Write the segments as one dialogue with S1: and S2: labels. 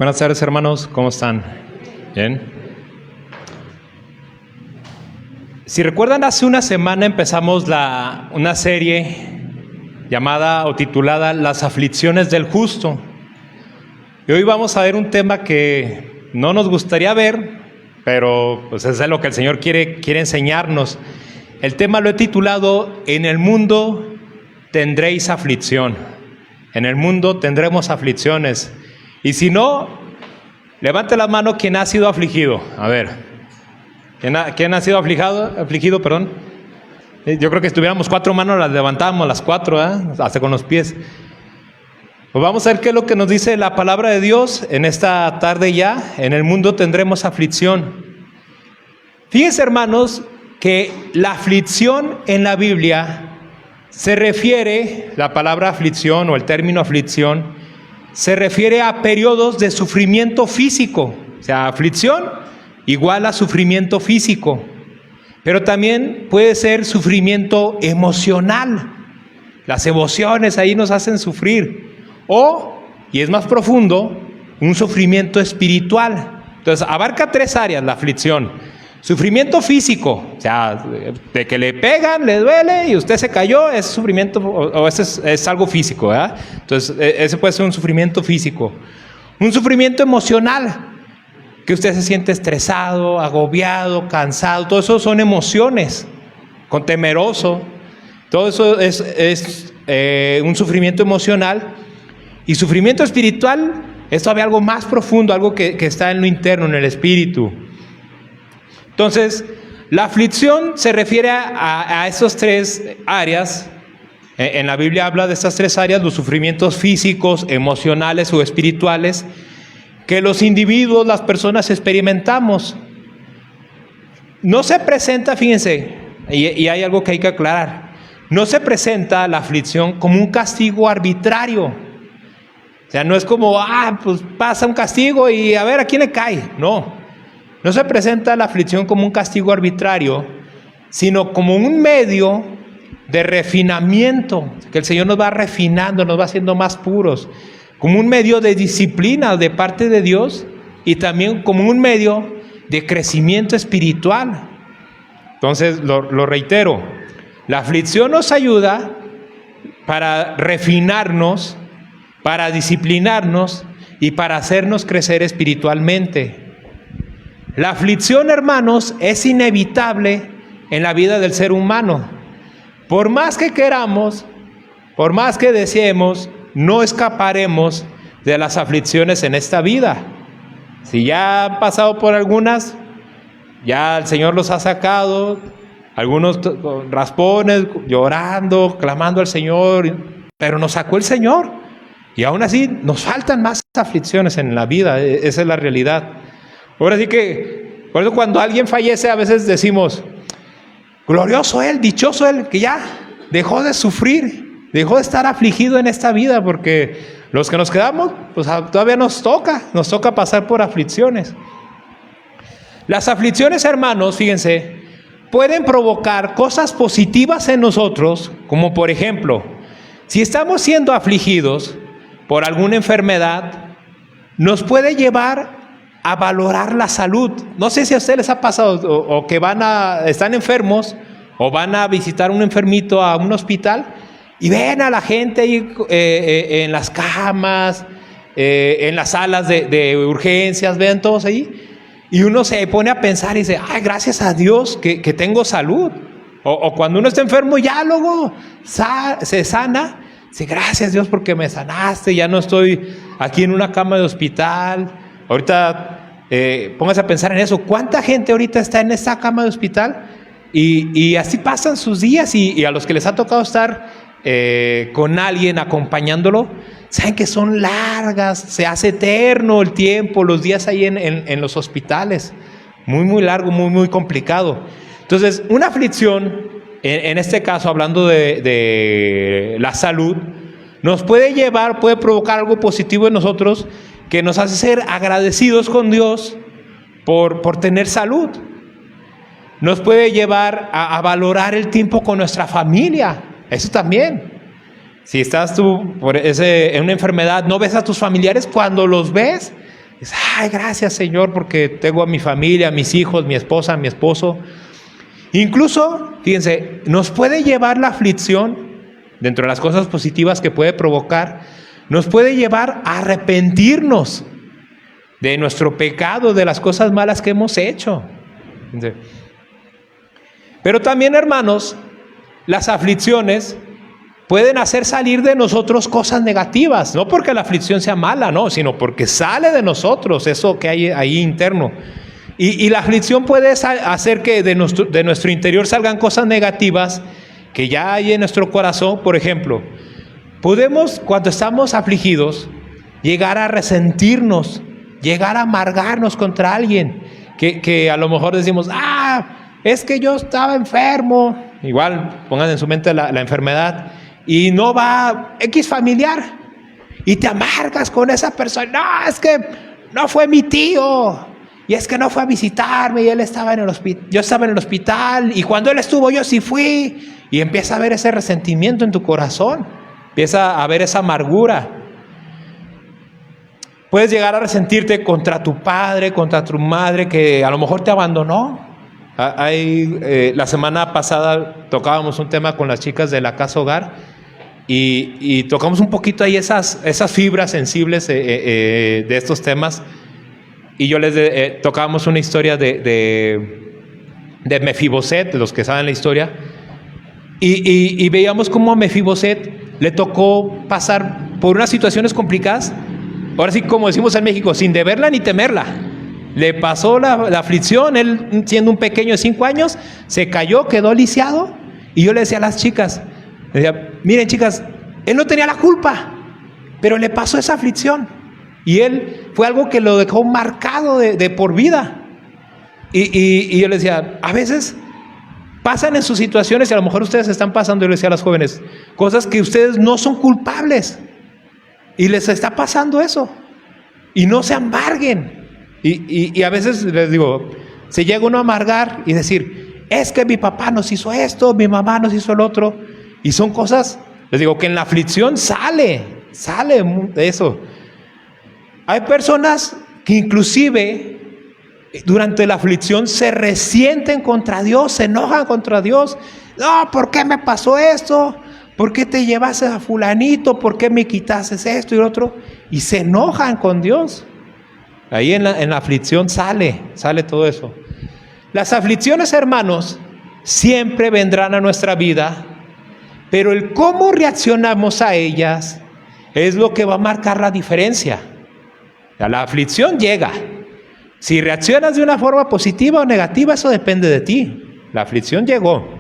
S1: Buenas tardes, hermanos, ¿cómo están? ¿Bien? Si recuerdan, hace una semana empezamos una serie llamada o titulada Las aflicciones del justo. Y hoy vamos a ver un tema que no nos gustaría ver, pero pues es lo que el Señor quiere enseñarnos. El tema lo he titulado En el mundo tendréis aflicción. En el mundo tendremos aflicciones. Y si no, levante la mano quien ha sido afligido. A ver, ¿quién ha sido afligido, perdón? Yo creo que si tuviéramos 4 manos las levantábamos las 4, hasta con los pies. Pues vamos a ver qué es lo que nos dice la palabra de Dios en esta tarde ya. En el mundo tendremos aflicción. Fíjense, hermanos, que la aflicción en la Biblia se refiere, la palabra aflicción o el término aflicción, se refiere a periodos de sufrimiento físico. O sea, aflicción igual a sufrimiento físico. Pero también puede ser sufrimiento emocional. Las emociones ahí nos hacen sufrir. O, y es más profundo, un sufrimiento espiritual. Entonces, abarca 3 áreas la aflicción. Sufrimiento físico, o sea, de que le pegan, le duele y usted se cayó, es sufrimiento, o ese es algo físico, ¿verdad? Entonces, ese puede ser un sufrimiento físico. Un sufrimiento emocional, que usted se siente estresado, agobiado, cansado, todo eso son emociones, con temeroso, todo eso es un sufrimiento emocional. Y sufrimiento espiritual es todavía algo más profundo, algo que está en lo interno, en el espíritu. Entonces, la aflicción se refiere a esas 3 áreas. En la Biblia habla de estas 3 áreas, los sufrimientos físicos, emocionales o espirituales, que los individuos, las personas experimentamos. No se presenta, fíjense, y hay algo que hay que aclarar, no se presenta la aflicción como un castigo arbitrario. O sea, no es como, pues pasa un castigo y a ver a quién le cae. No se presenta la aflicción como un castigo arbitrario, sino como un medio de refinamiento, que el Señor nos va refinando, nos va haciendo más puros, como un medio de disciplina de parte de Dios y también como un medio de crecimiento espiritual. Entonces, lo reitero, la aflicción nos ayuda para refinarnos, para disciplinarnos y para hacernos crecer espiritualmente. La aflicción, hermanos, es inevitable en la vida del ser humano. Por más que queramos, por más que deseemos, no escaparemos de las aflicciones en esta vida. Si ya han pasado por algunas, ya el Señor los ha sacado, algunos con raspones, llorando, clamando al Señor, pero nos sacó el Señor. Y aún así nos faltan más aflicciones en la vida, esa es la realidad. Ahora sí que, por eso cuando alguien fallece a veces decimos, glorioso él, dichoso él, que ya dejó de sufrir, dejó de estar afligido en esta vida, porque los que nos quedamos, pues todavía nos toca pasar por aflicciones. Las aflicciones, hermanos, fíjense, pueden provocar cosas positivas en nosotros, como por ejemplo, si estamos siendo afligidos por alguna enfermedad, nos puede llevar a valorar la salud. No sé si a ustedes les ha pasado o que están enfermos o van a visitar un enfermito a un hospital y ven a la gente ahí en las camas, en las salas de urgencias, ven todos ahí y uno se pone a pensar y dice, gracias a Dios que tengo salud. O cuando uno está enfermo ya luego se sana, dice, gracias Dios porque me sanaste, ya no estoy aquí en una cama de hospital. Ahorita póngase a pensar en eso. ¿Cuánta gente ahorita está en esa cama de hospital? Y así pasan sus días y a los que les ha tocado estar con alguien acompañándolo, saben que son largas, se hace eterno el tiempo, los días ahí en los hospitales. Muy, muy largo, muy, muy complicado. Entonces, una aflicción, en este caso hablando de la salud, nos puede provocar algo positivo en nosotros, que nos hace ser agradecidos con Dios por tener salud. Nos puede llevar a valorar el tiempo con nuestra familia. Eso también. Si estás tú en una enfermedad, no ves a tus familiares, cuando los ves, Dices, ay, gracias Señor, porque tengo a mi familia, a mis hijos, mi esposa, mi esposo. Incluso, fíjense, nos puede llevar la aflicción, dentro de las cosas positivas que puede provocar, nos puede llevar a arrepentirnos de nuestro pecado, de las cosas malas que hemos hecho. Pero también, hermanos, las aflicciones pueden hacer salir de nosotros cosas negativas, no porque la aflicción sea mala, no, sino porque sale de nosotros eso que hay ahí interno. Y la aflicción puede hacer que de nuestro interior salgan cosas negativas que ya hay en nuestro corazón. Por ejemplo, podemos, cuando estamos afligidos, llegar a resentirnos, llegar a amargarnos contra alguien, que a lo mejor decimos, es que yo estaba enfermo, igual pongan en su mente la enfermedad, y no va X familiar, y te amargas con esa persona, no, es que no fue mi tío, y es que no fue a visitarme, y él estaba en el hospital, yo estaba en el hospital, y cuando él estuvo yo sí fui, y empieza a haber ese resentimiento en tu corazón, empieza a haber esa amargura. Puedes llegar a resentirte contra tu padre, contra tu madre, que a lo mejor te abandonó. La semana pasada tocábamos un tema con las chicas de la Casa Hogar y tocamos un poquito ahí esas fibras sensibles de estos temas, y yo les tocábamos una historia de Mefiboset, de los que saben la historia, y veíamos cómo a Mefiboset le tocó pasar por unas situaciones complicadas, ahora sí, como decimos en México, sin deberla ni temerla. Le pasó la aflicción, él siendo un pequeño de 5 años, se cayó, quedó lisiado, y yo le decía a las chicas, miren chicas, él no tenía la culpa, pero le pasó esa aflicción, y él fue algo que lo dejó marcado de por vida, y yo le decía, a veces pasan en sus situaciones, y a lo mejor ustedes están pasando, yo le decía a las jóvenes, cosas que ustedes no son culpables, y les está pasando eso, y no se amarguen. Y a veces les digo, se llega uno a amargar y decir, es que mi papá nos hizo esto, mi mamá nos hizo el otro, y son cosas, les digo, que en la aflicción sale de eso. Hay personas que inclusive durante la aflicción se resienten contra Dios, se enojan contra Dios. No, ¿por qué me pasó esto? ¿Por qué te llevaste a fulanito? ¿Por qué me quitaste esto y lo otro? Y se enojan con Dios. Ahí en la aflicción sale todo eso. Las aflicciones, hermanos, siempre vendrán a nuestra vida, pero el cómo reaccionamos a ellas es lo que va a marcar la diferencia. La aflicción llega. Si reaccionas de una forma positiva o negativa, eso depende de ti. La aflicción llegó.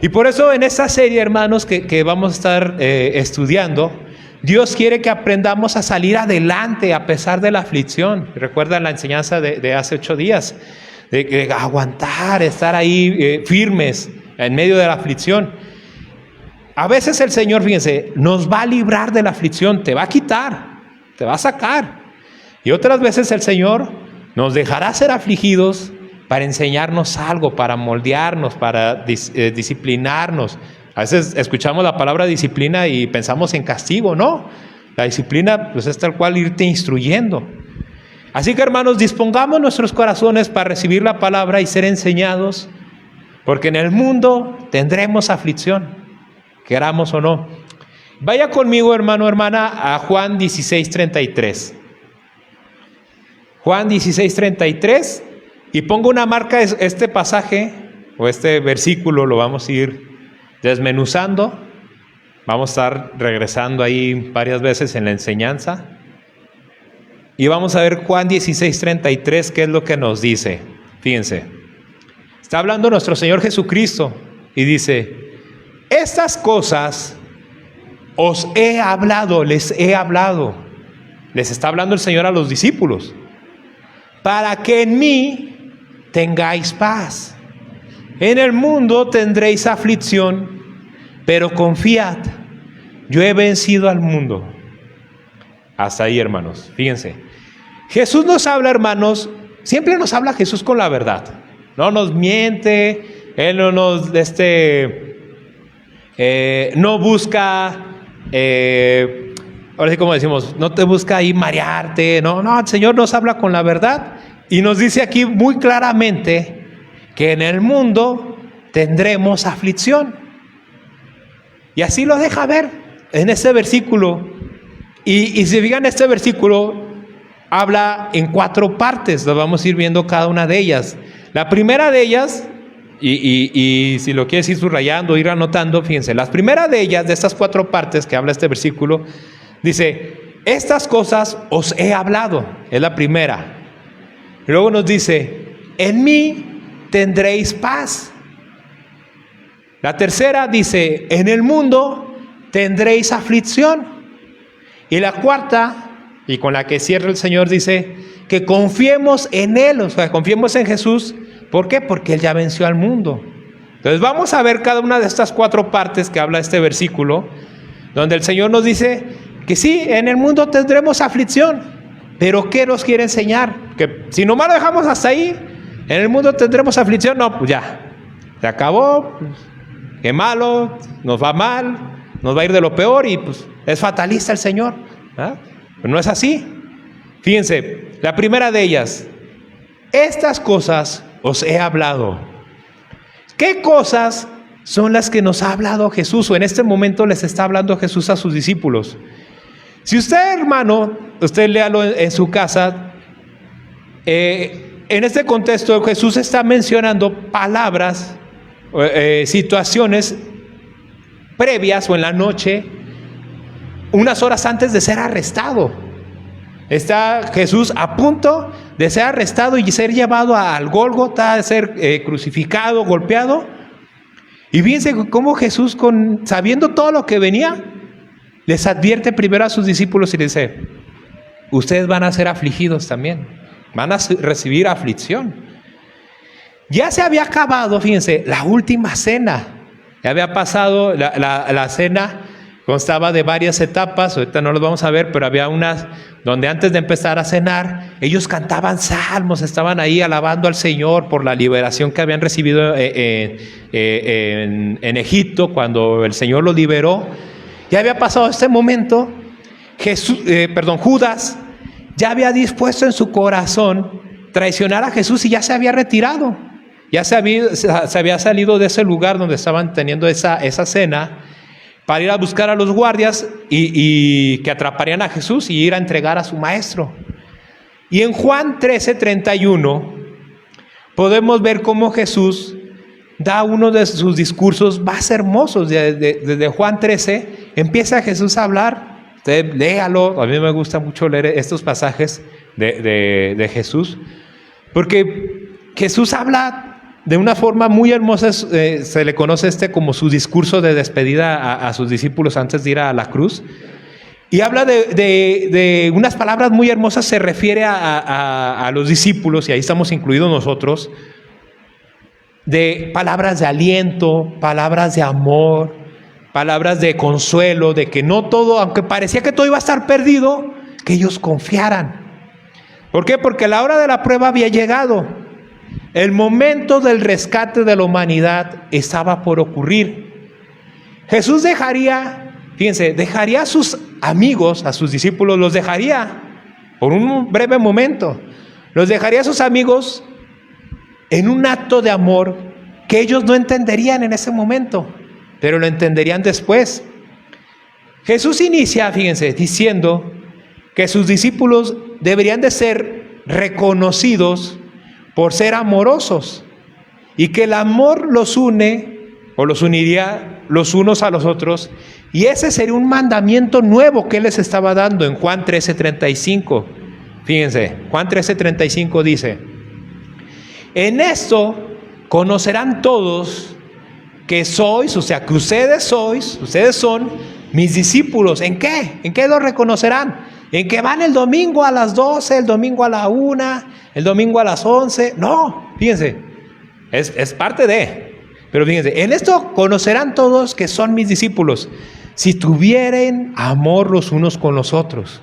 S1: Y por eso en esta serie, hermanos, que vamos a estar estudiando, Dios quiere que aprendamos a salir adelante a pesar de la aflicción. Recuerdan la enseñanza de hace 8 días, de aguantar, estar ahí firmes en medio de la aflicción. A veces el Señor, fíjense, nos va a librar de la aflicción, te va a quitar, te va a sacar. Y otras veces el Señor nos dejará ser afligidos para enseñarnos algo, para moldearnos, para disciplinarnos. A veces escuchamos la palabra disciplina y pensamos en castigo, ¿no? La disciplina pues es tal cual irte instruyendo. Así que, hermanos, dispongamos nuestros corazones para recibir la palabra y ser enseñados, porque en el mundo tendremos aflicción, queramos o no. Vaya conmigo, hermano, hermana, a Juan 16:33. Juan 16:33, y pongo una marca, este pasaje o este versículo lo vamos a ir desmenuzando. Vamos a estar regresando ahí varias veces en la enseñanza. Y vamos a ver Juan 16:33, qué es lo que nos dice. Fíjense, está hablando nuestro Señor Jesucristo y dice, estas cosas os he hablado, les he hablado. Les está hablando el Señor a los discípulos, para que en mí tengáis paz. En el mundo tendréis aflicción, pero confiad, yo he vencido al mundo. Hasta ahí, hermanos, fíjense. Jesús nos habla, hermanos, siempre nos habla Jesús con la verdad. No nos miente, Él no nos, no busca ahora sí como decimos, no te busca ahí marearte, no, el Señor nos habla con la verdad y nos dice aquí muy claramente que en el mundo tendremos aflicción. Y así lo deja ver en este versículo. Y si fijan, este versículo habla en 4 partes, lo vamos a ir viendo cada una de ellas. La primera de ellas, y si lo quieres ir subrayando, ir anotando, fíjense, la primera de ellas, de estas 4 partes que habla este versículo, dice, estas cosas os he hablado, es la primera. Y luego nos dice, en mí tendréis paz. La tercera dice, en el mundo tendréis aflicción. Y la cuarta, y con la que cierra el Señor, dice que confiemos en Él, o sea, confiemos en Jesús. ¿Por qué? Porque Él ya venció al mundo. Entonces vamos a ver cada una de estas 4 partes que habla este versículo, donde el Señor nos dice que sí, en el mundo tendremos aflicción, pero ¿qué nos quiere enseñar? Que si nomás lo dejamos hasta ahí, en el mundo tendremos aflicción, no, pues ya, se acabó, qué malo, nos va mal, nos va a ir de lo peor y pues es fatalista el Señor, ¿ah? Pero no es así. Fíjense, la primera de ellas, estas cosas os he hablado. ¿Qué cosas son las que nos ha hablado Jesús o en este momento les está hablando Jesús a sus discípulos? Si usted, hermano, usted léalo en su casa, en este contexto Jesús está mencionando palabras, situaciones previas o en la noche, unas horas antes de ser arrestado. Está Jesús a punto de ser arrestado y ser llevado al Gólgota, de ser crucificado, golpeado. Y fíjense cómo Jesús, sabiendo todo lo que venía, les advierte primero a sus discípulos y les dice, ustedes van a ser afligidos también, van a recibir aflicción. Ya se había acabado, fíjense, la última cena. Ya había pasado, la cena constaba de varias etapas, ahorita no los vamos a ver, pero había unas donde antes de empezar a cenar, ellos cantaban salmos, estaban ahí alabando al Señor por la liberación que habían recibido en Egipto, cuando el Señor los liberó. Ya había pasado este momento, Judas ya había dispuesto en su corazón traicionar a Jesús y ya se había retirado. Ya se había salido de ese lugar donde estaban teniendo esa cena para ir a buscar a los guardias y que atraparían a Jesús y ir a entregar a su maestro. Y en Juan 13:31 podemos ver cómo Jesús da uno de sus discursos más hermosos. Desde Juan 13 empieza Jesús a hablar. Usted léalo, a mí me gusta mucho leer estos pasajes de Jesús, porque Jesús habla de una forma muy hermosa. Se le conoce como su discurso de despedida a sus discípulos antes de ir a la cruz. Y habla de unas palabras muy hermosas, se refiere a los discípulos, y ahí estamos incluidos nosotros, de palabras de aliento, palabras de amor, palabras de consuelo, de que no todo, aunque parecía que todo iba a estar perdido, que ellos confiaran. ¿Por qué? Porque la hora de la prueba había llegado. El momento del rescate de la humanidad estaba por ocurrir. Jesús dejaría a sus amigos, a sus discípulos, los dejaría por un breve momento. Los dejaría a sus amigos en un acto de amor que ellos no entenderían en ese momento, pero lo entenderían después. Jesús inicia, diciendo que sus discípulos deberían de ser reconocidos por ser amorosos, y que el amor los une o los uniría los unos a los otros, y ese sería un mandamiento nuevo que Él les estaba dando en Juan 13:35. Fíjense, Juan 13:35 dice, en esto conocerán todos que sois, o sea, que ustedes son mis discípulos. ¿En qué? ¿En qué lo reconocerán? ¿En que van el domingo a las 12, el domingo a la 1, el domingo a las 11? No, fíjense, es parte de. Pero fíjense, en esto conocerán todos que son mis discípulos, si tuvieren amor los unos con los otros.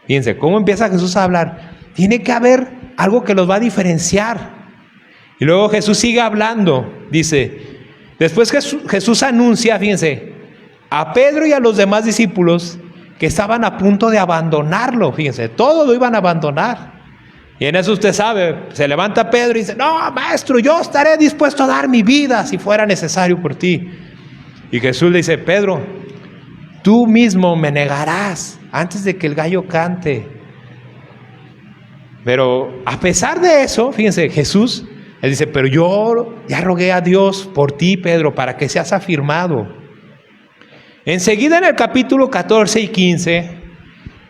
S1: Fíjense, ¿cómo empieza Jesús a hablar? Tiene que haber algo que los va a diferenciar. Y luego Jesús sigue hablando, dice, después Jesús anuncia, fíjense, a Pedro y a los demás discípulos, que estaban a punto de abandonarlo, fíjense, todo lo iban a abandonar. Y en eso usted sabe, se levanta Pedro y dice, no, maestro, yo estaré dispuesto a dar mi vida si fuera necesario por ti. Y Jesús le dice, Pedro, tú mismo me negarás antes de que el gallo cante. Pero a pesar de eso, fíjense, Jesús, él dice, pero yo ya rogué a Dios por ti, Pedro, para que seas afirmado. Enseguida en el capítulo 14 y 15,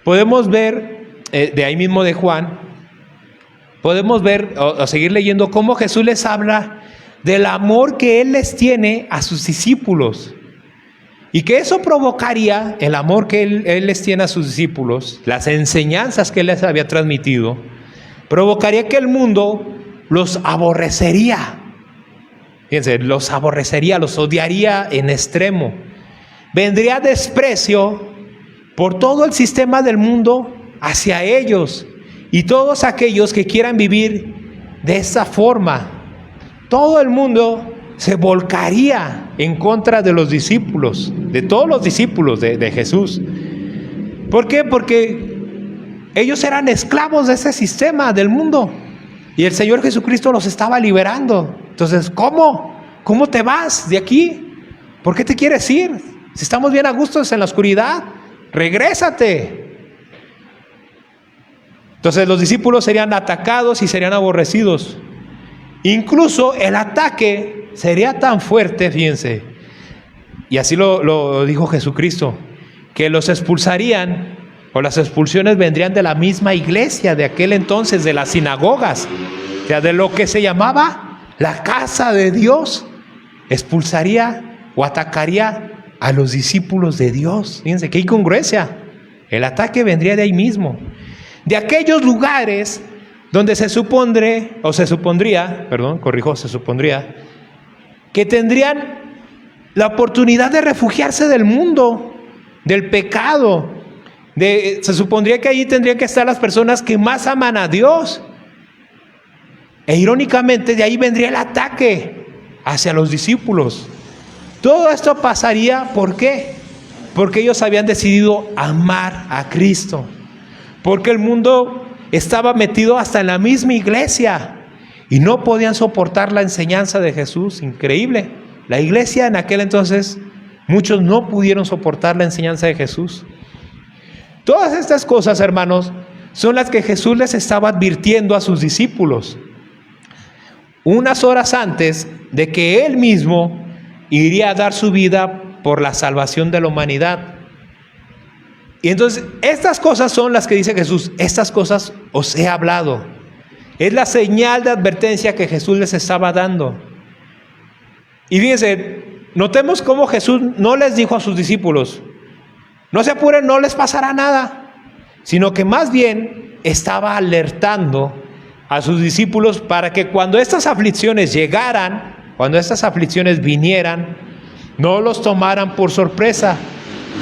S1: podemos ver, de ahí mismo de Juan, podemos ver o seguir leyendo cómo Jesús les habla del amor que Él les tiene a sus discípulos. Y que eso provocaría, el amor que Él les tiene a sus discípulos, las enseñanzas que Él les había transmitido, provocaría que el mundo los aborrecería. Fíjense, los aborrecería, los odiaría en extremo. Vendría desprecio por todo el sistema del mundo hacia ellos y todos aquellos que quieran vivir de esa forma. Todo el mundo se volcaría en contra de los discípulos, de todos los discípulos de Jesús. ¿Por qué? Porque ellos eran esclavos de ese sistema del mundo y el Señor Jesucristo los estaba liberando. Entonces, ¿cómo? ¿Cómo te vas de aquí? ¿Por qué te quieres ir? Si estamos bien a gusto en la oscuridad, regrésate. Entonces los discípulos serían atacados y serían aborrecidos. Incluso el ataque sería tan fuerte, fíjense, y así lo dijo Jesucristo, que los expulsarían, o las expulsiones vendrían de la misma iglesia de aquel entonces, de las sinagogas, o sea, de lo que se llamaba la casa de Dios. Expulsaría o atacaría a los discípulos de Dios. Fíjense qué incongruencia. El ataque vendría de ahí mismo, de aquellos se supondría que tendrían la oportunidad de refugiarse del mundo, del pecado. Se supondría que allí tendrían que estar las personas que más aman a Dios. E irónicamente de ahí vendría el ataque hacia los discípulos. Todo esto pasaría, ¿por qué? Porque ellos habían decidido amar a Cristo. Porque el mundo estaba metido hasta en la misma iglesia y no podían soportar la enseñanza de Jesús. Increíble. La iglesia en aquel entonces, muchos no pudieron soportar la enseñanza de Jesús. Todas estas cosas, hermanos, son las que Jesús les estaba advirtiendo a sus discípulos unas horas antes de que Él mismo iría a dar su vida por la salvación de la humanidad. Y entonces estas cosas son las que dice Jesús, estas cosas os he hablado. Es la señal de advertencia que Jesús les estaba dando. Y fíjense, notemos cómo Jesús no les dijo a sus discípulos, no se apuren, no les pasará nada, sino que más bien estaba alertando a sus discípulos para que cuando estas aflicciones llegaran, cuando estas aflicciones vinieran, no los tomaran por sorpresa.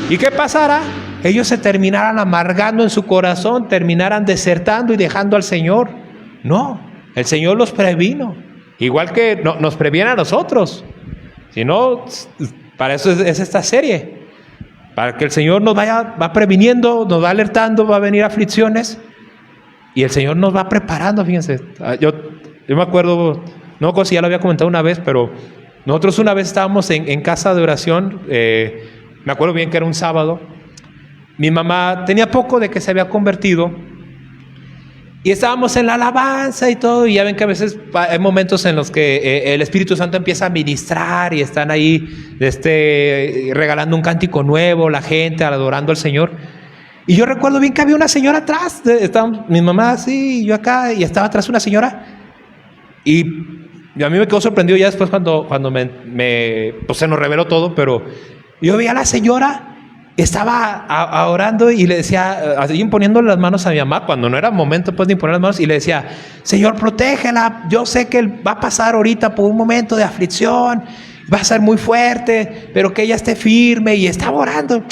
S1: ¿Y qué pasará? Ellos se terminaran amargando en su corazón, terminaran desertando y dejando al Señor. No, el Señor los previno, igual que nos previene a nosotros. Si no, para eso es esta serie, para que el Señor nos va previniendo, nos va alertando, va a venir aflicciones y el Señor nos va preparando. Fíjense, yo me acuerdo, no sé si ya lo había comentado una vez, pero nosotros una vez estábamos en casa de oración, me acuerdo bien que era un sábado. Mi mamá tenía poco de que se había convertido y estábamos en la alabanza y todo, y ya ven que a veces hay momentos en los que el Espíritu Santo empieza a ministrar y están ahí regalando un cántico nuevo, la gente adorando al Señor. Y yo recuerdo bien que había una señora atrás, estaba mi mamá así y yo acá, y estaba atrás una señora, y a mí me quedó sorprendido ya después cuando pues se nos reveló todo, pero yo veía a la señora, estaba orando y le decía, así imponiéndole las manos a mi mamá, cuando no era momento pues de imponer las manos, y le decía, Señor, protégela, yo sé que va a pasar ahorita por un momento de aflicción, va a ser muy fuerte, pero que ella esté firme, y estaba orando.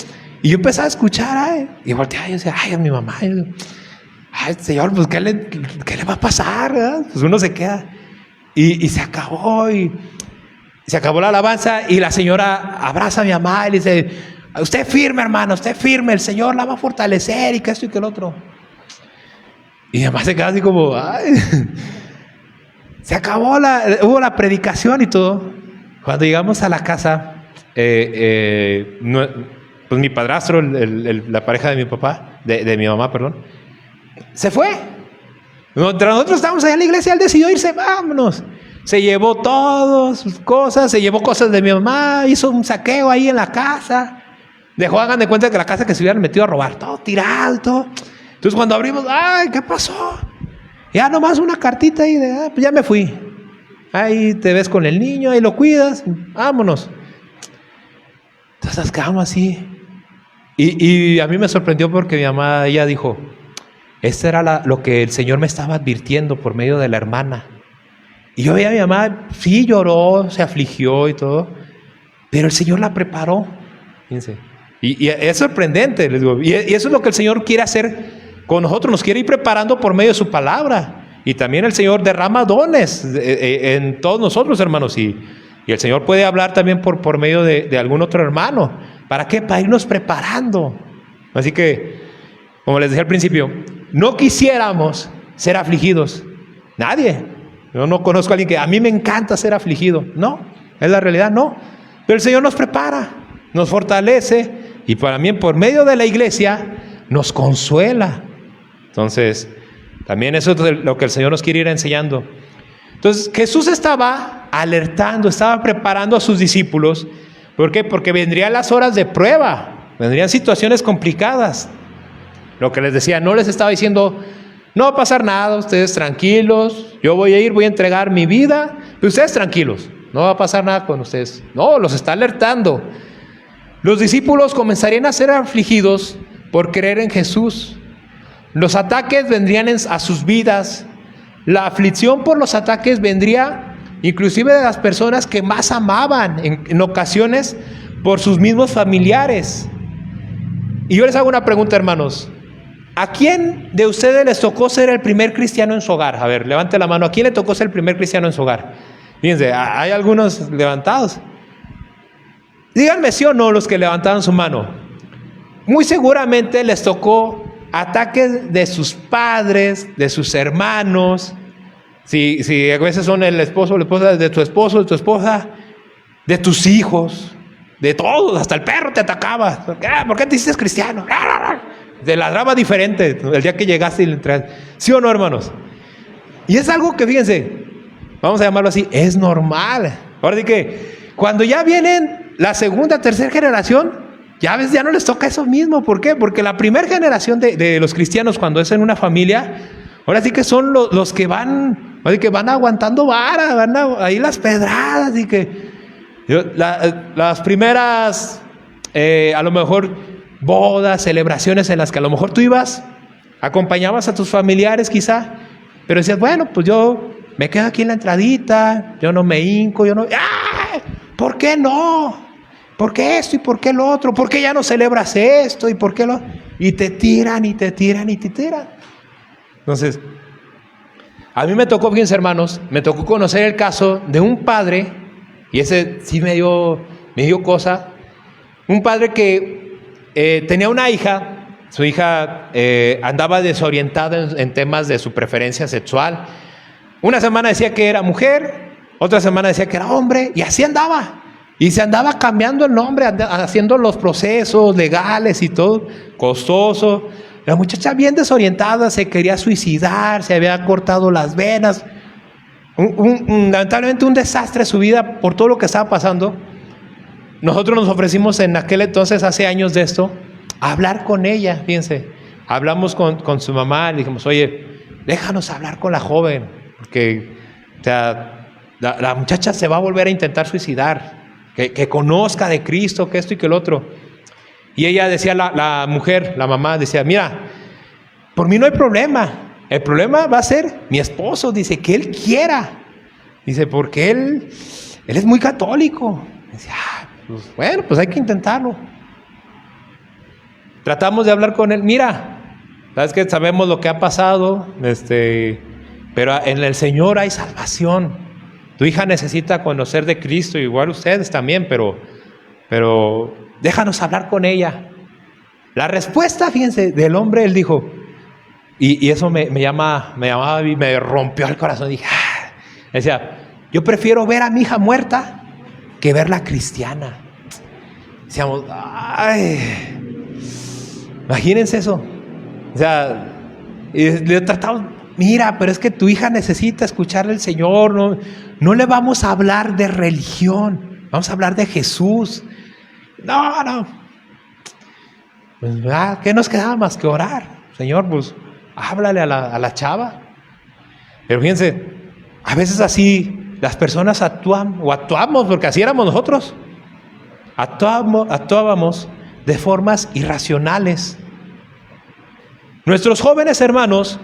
S1: Y yo empezaba a escuchar, y volteaba y yo decía, ay, a mi mamá, ay, Señor, pues ¿qué le va a pasar? ¿Verdad? Pues uno se queda, y se acabó, y se acabó la alabanza, y la señora abraza a mi mamá y le dice, Usted firme, hermano, usted firme, el Señor la va a fortalecer y que esto y que el otro. Y mi mamá se queda así como, ay, se acabó, hubo la predicación y todo. Cuando llegamos a la casa, pues mi padrastro, la pareja de mi papá, de mi mamá, perdón, se fue. Mientras nosotros estábamos allá en la iglesia, él decidió irse, vámonos. Se llevó todas sus cosas, se llevó cosas de mi mamá, hizo un saqueo ahí en la casa. Dejó, hagan de cuenta que la casa que se hubieran metido a robar, todo tirado, todo. Entonces cuando abrimos, ay, ¿qué pasó? Ya nomás una cartita ahí de, pues ya me fui. Ahí te ves con el niño, ahí lo cuidas, vámonos. Entonces nos quedamos así. Y a mí me sorprendió porque mi mamá, ella dijo, esto era lo que el Señor me estaba advirtiendo por medio de la hermana. Y yo veía a mi mamá, sí lloró, se afligió y todo, pero el Señor la preparó. Fíjense. Y es sorprendente, les digo, y eso es lo que el Señor quiere hacer con nosotros, nos quiere ir preparando por medio de su palabra. Y también el Señor derrama dones en todos nosotros, hermanos, y el Señor puede hablar también por medio de algún otro hermano. ¿Para qué? Para irnos preparando. Así que, como les dije al principio, no quisiéramos ser afligidos. Nadie. Yo no conozco a alguien que a mí me encanta ser afligido. No, es la realidad, no. Pero el Señor nos prepara, nos fortalece y también por medio de la iglesia nos consuela. Entonces, también eso es lo que el Señor nos quiere ir enseñando. Entonces, Jesús estaba alertando, estaba preparando a sus discípulos. ¿Por qué? Porque vendrían las horas de prueba, vendrían situaciones complicadas. Lo que les decía, no les estaba diciendo, no va a pasar nada, ustedes tranquilos, yo voy a entregar mi vida, pero ustedes tranquilos, no va a pasar nada con ustedes. No, los está alertando. Los discípulos comenzarían a ser afligidos por creer en Jesús. Los ataques vendrían a sus vidas. La aflicción por los ataques vendría inclusive de las personas que más amaban en ocasiones por sus mismos familiares. Y yo les hago una pregunta, hermanos. ¿A quién de ustedes les tocó ser el primer cristiano en su hogar? A ver, levante la mano. ¿A quién le tocó ser el primer cristiano en su hogar? Fíjense, hay algunos levantados. Díganme sí o no los que levantaron su mano. Muy seguramente les tocó ataques de sus padres, de sus hermanos. Si a veces son el esposo o la esposa de tu esposo, de tu esposa, de tus hijos, de todos, hasta el perro te atacaba. ¿Por qué te hiciste cristiano? Te ladraba diferente el día que llegaste y le entraste. ¿Sí o no, hermanos? Y es algo que, fíjense, vamos a llamarlo así, es normal. Ahora sí que cuando ya vienen la segunda, tercera generación, ya ves, ya no les toca eso mismo. ¿Por qué? Porque la primera generación de los cristianos, cuando es en una familia, ahora sí que son los que van, así que van aguantando vara, ahí las pedradas y que las primeras, a lo mejor bodas, celebraciones en las que a lo mejor tú ibas, acompañabas a tus familiares quizá, pero decías, bueno, pues yo me quedo aquí en la entradita, yo no me hinco, yo no... ¡Ah! ¿Por qué no? ¿Por qué esto y por qué lo otro? ¿Por qué ya no celebras esto y por qué lo...? Y te tiran y te tiran y te tiran. Entonces, a mí me tocó, fíjense hermanos, me tocó conocer el caso de un padre, y ese sí me dio cosa, un padre que tenía una hija, su hija andaba desorientada en temas de su preferencia sexual. Una semana decía que era mujer, otra semana decía que era hombre, y así andaba. Y se andaba cambiando el nombre, haciendo los procesos legales y todo, costoso. La muchacha bien desorientada, se quería suicidar, se había cortado las venas. Lamentablemente un desastre su vida por todo lo que estaba pasando. Nosotros nos ofrecimos en aquel entonces, hace años de esto, a hablar con ella, fíjense. Hablamos con su mamá, le dijimos, oye, déjanos hablar con la joven, porque o sea, la muchacha se va a volver a intentar suicidar, que conozca de Cristo, que esto y que el otro. Y ella decía, la mujer, la mamá, decía, mira, por mí no hay problema, el problema va a ser mi esposo, dice, que él quiera, dice, porque él es muy católico. Dice, pues, bueno, pues hay que intentarlo. Tratamos de hablar con él. Mira, sabes que sabemos lo que ha pasado, pero en el Señor hay salvación. Tu hija necesita conocer de Cristo, igual ustedes también, pero déjanos hablar con ella. La respuesta, fíjense, del hombre, él dijo, y eso me llamaba y me rompió el corazón. Dije, decía, yo prefiero ver a mi hija muerta que verla cristiana. Decíamos, imagínense eso. O sea, y le tratamos, mira, pero es que tu hija necesita escucharle al Señor, no le vamos a hablar de religión, vamos a hablar de Jesús. No. Pues, ¿qué nos quedaba más que orar? Señor, pues, háblale a la chava. Pero fíjense, a veces así las personas actuamos, porque así éramos nosotros. Actuábamos de formas irracionales. Nuestros jóvenes hermanos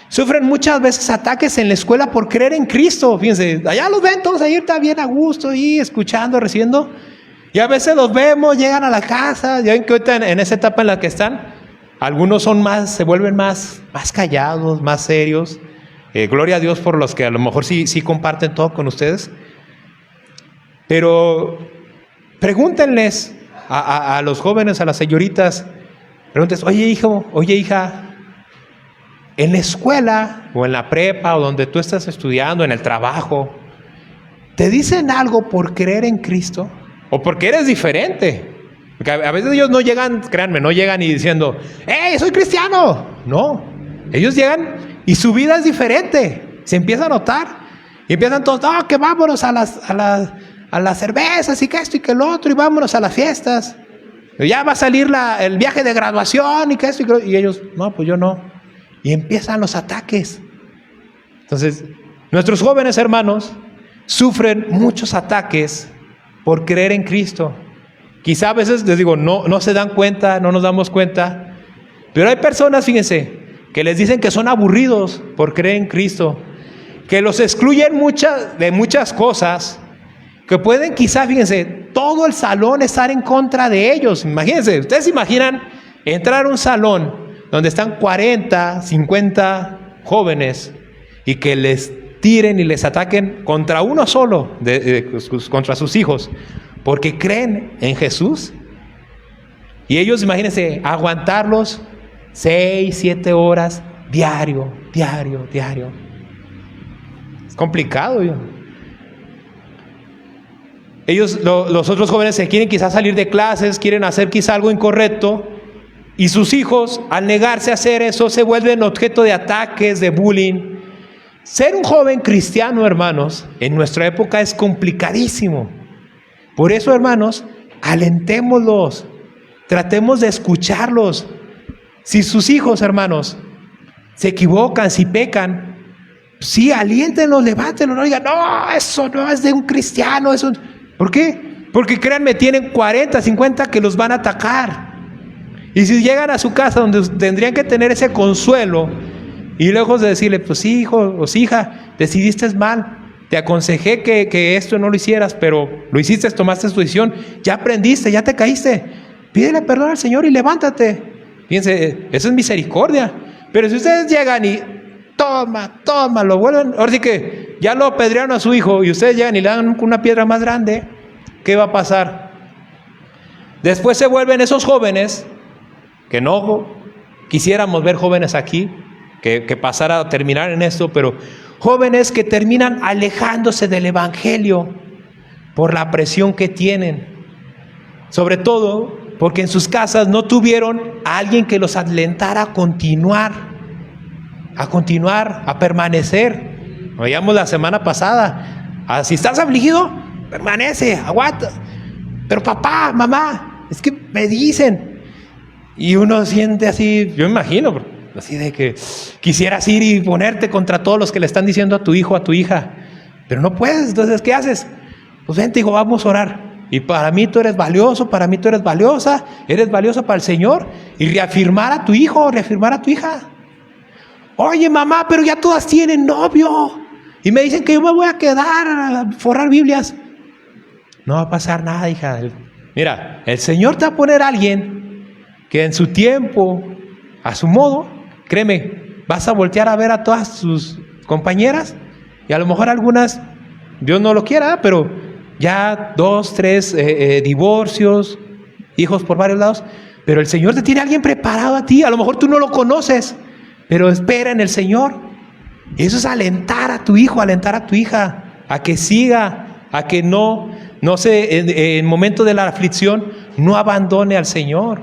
S1: sufren muchas veces ataques en la escuela por creer en Cristo. Fíjense, allá los ven todos, ahí está bien a gusto, ahí escuchando, recibiendo. Y a veces los vemos, llegan a la casa. Ya ven que ahorita en esa etapa en la que están, algunos se vuelven más callados, más serios. Gloria a Dios por los que a lo mejor sí comparten todo con ustedes. Pero pregúntenles a los jóvenes, a las señoritas, pregúntenles, oye hijo, oye hija, en la escuela o en la prepa o donde tú estás estudiando, en el trabajo, ¿te dicen algo por creer en Cristo? ¿O porque eres diferente? Porque a veces ellos no llegan, créanme, no llegan y diciendo, ¡hey, soy cristiano! No, ellos llegan y su vida es diferente. Se empieza a notar. Y empiezan todos, no, que vámonos a las cervezas y que esto y que lo otro y vámonos a las fiestas. Ya va a salir el viaje de graduación y que esto y que lo otro. Y ellos, no, pues yo no. Y empiezan los ataques. Entonces, nuestros jóvenes hermanos sufren muchos ataques por creer en Cristo. Quizá a veces, les digo, no se dan cuenta, no nos damos cuenta. Pero hay personas, fíjense, que les dicen que son aburridos por creer en Cristo, que los excluyen de muchas cosas, que pueden quizá, fíjense, todo el salón estar en contra de ellos. Imagínense, ustedes se imaginan entrar a un salón donde están 40, 50 jóvenes y que les tiren y les ataquen contra uno solo, contra sus hijos, porque creen en Jesús. Y ellos, imagínense, aguantarlos 6, 7 horas diario. Es complicado. Ellos, los otros jóvenes, se quieren quizás salir de clases, quieren hacer quizá algo incorrecto, y sus hijos, al negarse a hacer eso, se vuelven objeto de ataques, de bullying. Ser un joven cristiano, hermanos, en nuestra época es complicadísimo. Por eso, hermanos, alentémoslos, tratemos de escucharlos. Si sus hijos, hermanos, se equivocan, si pecan, sí, aliéntenlos, levántenlos, no digan, no, eso no es de un cristiano, eso. ¿Por qué? Porque créanme, tienen 40, 50 que los van a atacar. Y si llegan a su casa donde tendrían que tener ese consuelo, y lejos de decirle, pues sí, hijo o sí, hija, decidiste mal, te aconsejé que esto no lo hicieras, pero lo hiciste, tomaste tu decisión, ya aprendiste, ya te caíste, pídele perdón al Señor y levántate. Fíjense, eso es misericordia. Pero si ustedes llegan y toma, lo vuelven, ahora sí que ya lo apedrearon a su hijo y ustedes llegan y le dan una piedra más grande, ¿qué va a pasar? Después se vuelven esos jóvenes, que no quisiéramos ver jóvenes aquí, que pasara a terminar en esto, pero jóvenes que terminan alejándose del evangelio por la presión que tienen, sobre todo porque en sus casas no tuvieron a alguien que los alentara a continuar, a permanecer. Lo veíamos la semana pasada, si estás afligido, permanece, aguanta. Pero papá, mamá, es que me dicen, y uno siente así, yo me imagino, así de que quisieras ir y ponerte contra todos los que le están diciendo a tu hijo, a tu hija, pero no puedes. Entonces, ¿qué haces? Pues vente, hijo, vamos a orar. Y para mí tú eres valioso, para mí tú eres valiosa, eres valioso para el Señor. Y reafirmar a tu hijo, reafirmar a tu hija. Oye, mamá, pero ya todas tienen novio. Y me dicen que yo me voy a quedar a forrar Biblias. No va a pasar nada, hija. Mira, el Señor te va a poner a alguien que en su tiempo, a su modo, créeme, vas a voltear a ver a todas sus compañeras y a lo mejor algunas, Dios no lo quiera, pero ya 2, 3 divorcios, hijos por varios lados, pero el Señor te tiene a alguien preparado a ti. A lo mejor tú no lo conoces, pero espera en el Señor. Eso es alentar a tu hijo, alentar a tu hija, a que siga, a que no se, en momento de la aflicción, no abandone al Señor.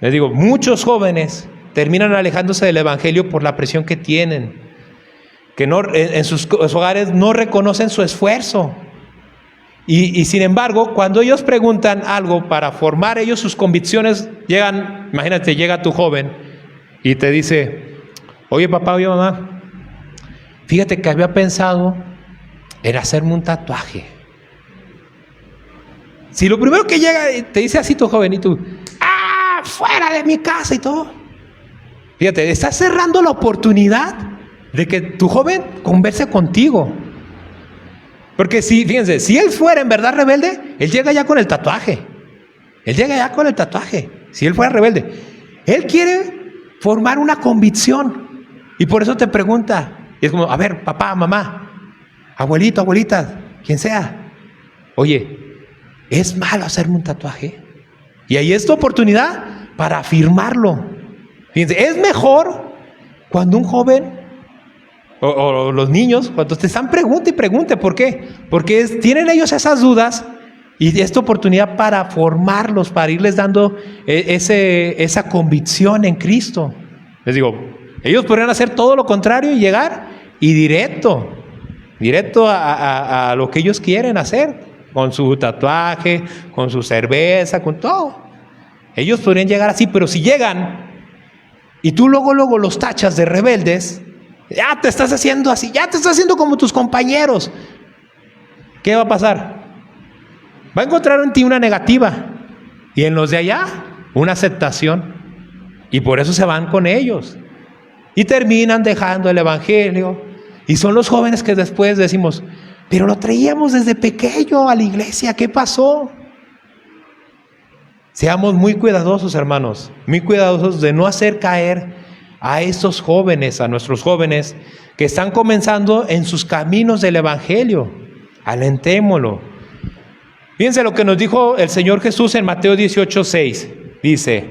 S1: Les digo, muchos jóvenes terminan alejándose del Evangelio por la presión que tienen, que en sus hogares no reconocen su esfuerzo. Y sin embargo, cuando ellos preguntan algo para formar ellos sus convicciones, imagínate, llega tu joven y te dice, oye papá, oye mamá, fíjate que había pensado en hacerme un tatuaje. Si lo primero que llega te dice así tu joven y tú, fuera de mi casa y todo. Fíjate, estás cerrando la oportunidad de que tu joven converse contigo. Porque fíjense, si él fuera en verdad rebelde, él llega ya con el tatuaje. Si él fuera rebelde, él quiere formar una convicción. Y por eso te pregunta. Y es como, a ver, papá, mamá, abuelito, abuelita, quien sea. Oye, ¿es malo hacerme un tatuaje? Y ahí es tu oportunidad para afirmarlo. Fíjense, es mejor cuando un joven o los niños, cuando te están pregunte y pregunte. ¿Por qué? Porque tienen ellos esas dudas y es tu oportunidad para formarlos, para irles dando esa convicción en Cristo. Les digo, ellos podrían hacer todo lo contrario y llegar y directo a lo que ellos quieren hacer. Con su tatuaje, con su cerveza, con todo. Ellos podrían llegar así, pero si llegan y tú luego los tachas de rebeldes, ya te estás haciendo así, ya te estás haciendo como tus compañeros. ¿Qué va a pasar? Va a encontrar en ti una negativa y en los de allá una aceptación. Y por eso se van con ellos. Y terminan dejando el Evangelio. Y son los jóvenes que después decimos, pero lo traíamos desde pequeño a la iglesia, ¿qué pasó? Seamos muy cuidadosos, hermanos, muy cuidadosos de no hacer caer a estos jóvenes, a nuestros jóvenes que están comenzando en sus caminos del Evangelio. Alentémoslo. Fíjense lo que nos dijo el Señor Jesús en Mateo 18:6. Dice,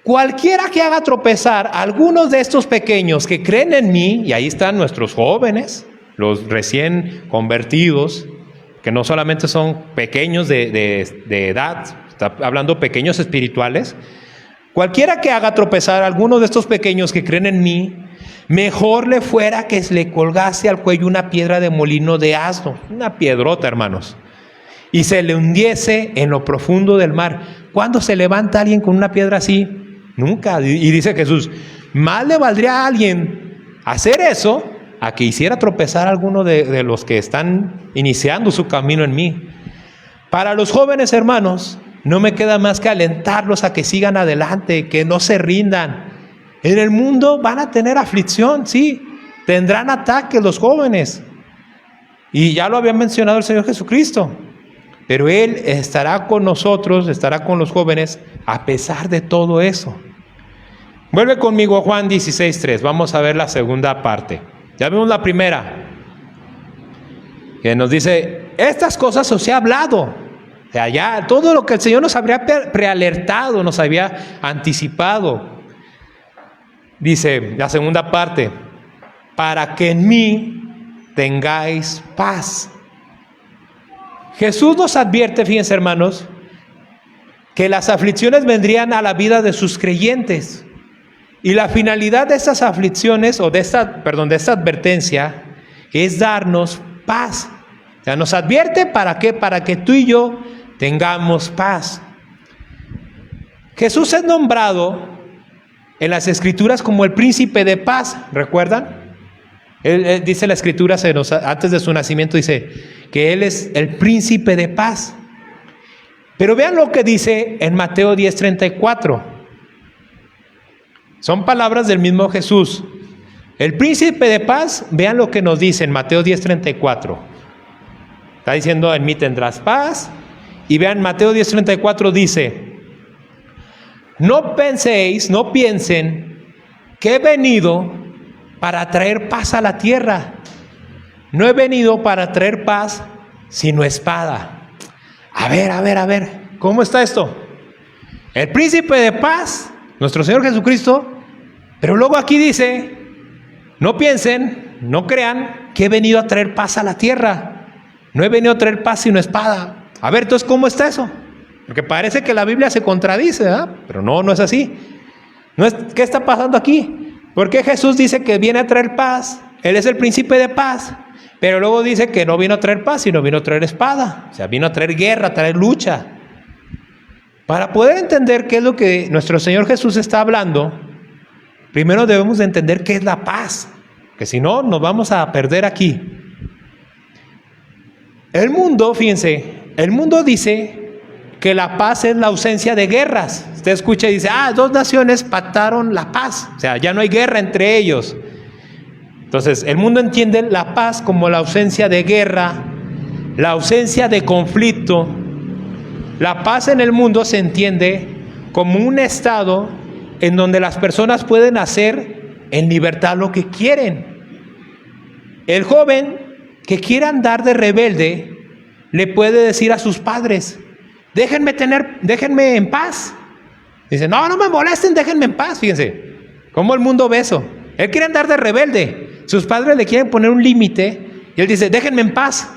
S1: cualquiera que haga tropezar a algunos de estos pequeños que creen en mí, y ahí están nuestros jóvenes, los recién convertidos, que no solamente son pequeños de edad, está hablando pequeños espirituales. Cualquiera que haga tropezar a alguno de estos pequeños que creen en mí, mejor le fuera que le colgase al cuello una piedra de molino de asno, una piedrota, hermanos, y se le hundiese en lo profundo del mar. ¿Cuándo se levanta alguien con una piedra así? Nunca. Y dice Jesús, más le valdría a alguien hacer eso a que hiciera tropezar a alguno de los que están iniciando su camino en mí. Para los jóvenes, hermanos, no me queda más que alentarlos a que sigan adelante, que no se rindan. En el mundo van a tener aflicción, sí, tendrán ataques los jóvenes. Y ya lo había mencionado el Señor Jesucristo. Pero Él estará con nosotros, estará con los jóvenes a pesar de todo eso. Vuelve conmigo a Juan 16:3. Vamos a ver la segunda parte. Ya vimos la primera, que nos dice, estas cosas os he hablado. O sea, ya todo lo que el Señor nos habría prealertado, nos había anticipado. Dice la segunda parte, para que en mí tengáis paz. Jesús nos advierte, fíjense hermanos, que las aflicciones vendrían a la vida de sus creyentes. Y la finalidad de estas aflicciones, de esta advertencia, es darnos paz. O sea, nos advierte ¿para qué? Para que tú y yo tengamos paz. Jesús es nombrado en las Escrituras como el príncipe de paz, ¿recuerdan? Él dice la Escritura, antes de su nacimiento, dice que Él es el príncipe de paz. Pero vean lo que dice en Mateo 10:34. Son palabras del mismo Jesús. El príncipe de paz, vean lo que nos dice en Mateo 10:34. Está diciendo, en mí tendrás paz. Y vean, Mateo 10:34 dice, no piensen que he venido para traer paz a la tierra. No he venido para traer paz, sino espada. A ver. ¿cómo está esto? El príncipe de paz, nuestro Señor Jesucristo, pero luego aquí dice, no piensen, no crean que he venido a traer paz a la tierra. No he venido a traer paz sino espada. A ver, entonces, ¿cómo está eso? Porque parece que la Biblia se contradice, ¿verdad? Pero no es así. ¿Qué está pasando aquí? Porque Jesús dice que viene a traer paz, Él es el príncipe de paz, pero luego dice que no vino a traer paz, sino vino a traer espada. O sea, vino a traer guerra, a traer lucha. Para poder entender qué es lo que nuestro Señor Jesús está hablando, primero debemos de entender qué es la paz, que si no, nos vamos a perder aquí. El mundo, fíjense, el mundo dice que la paz es la ausencia de guerras. Usted escucha y dice, dos naciones pactaron la paz, o sea, ya no hay guerra entre ellos. Entonces, el mundo entiende la paz como la ausencia de guerra, la ausencia de conflicto. La paz en el mundo se entiende como un estado en donde las personas pueden hacer en libertad lo que quieren. El joven que quiera andar de rebelde le puede decir a sus padres, déjenme en paz. Dice, no me molesten, déjenme en paz. Fíjense, ¿cómo el mundo ve eso? Él quiere andar de rebelde. Sus padres le quieren poner un límite y él dice, déjenme en paz.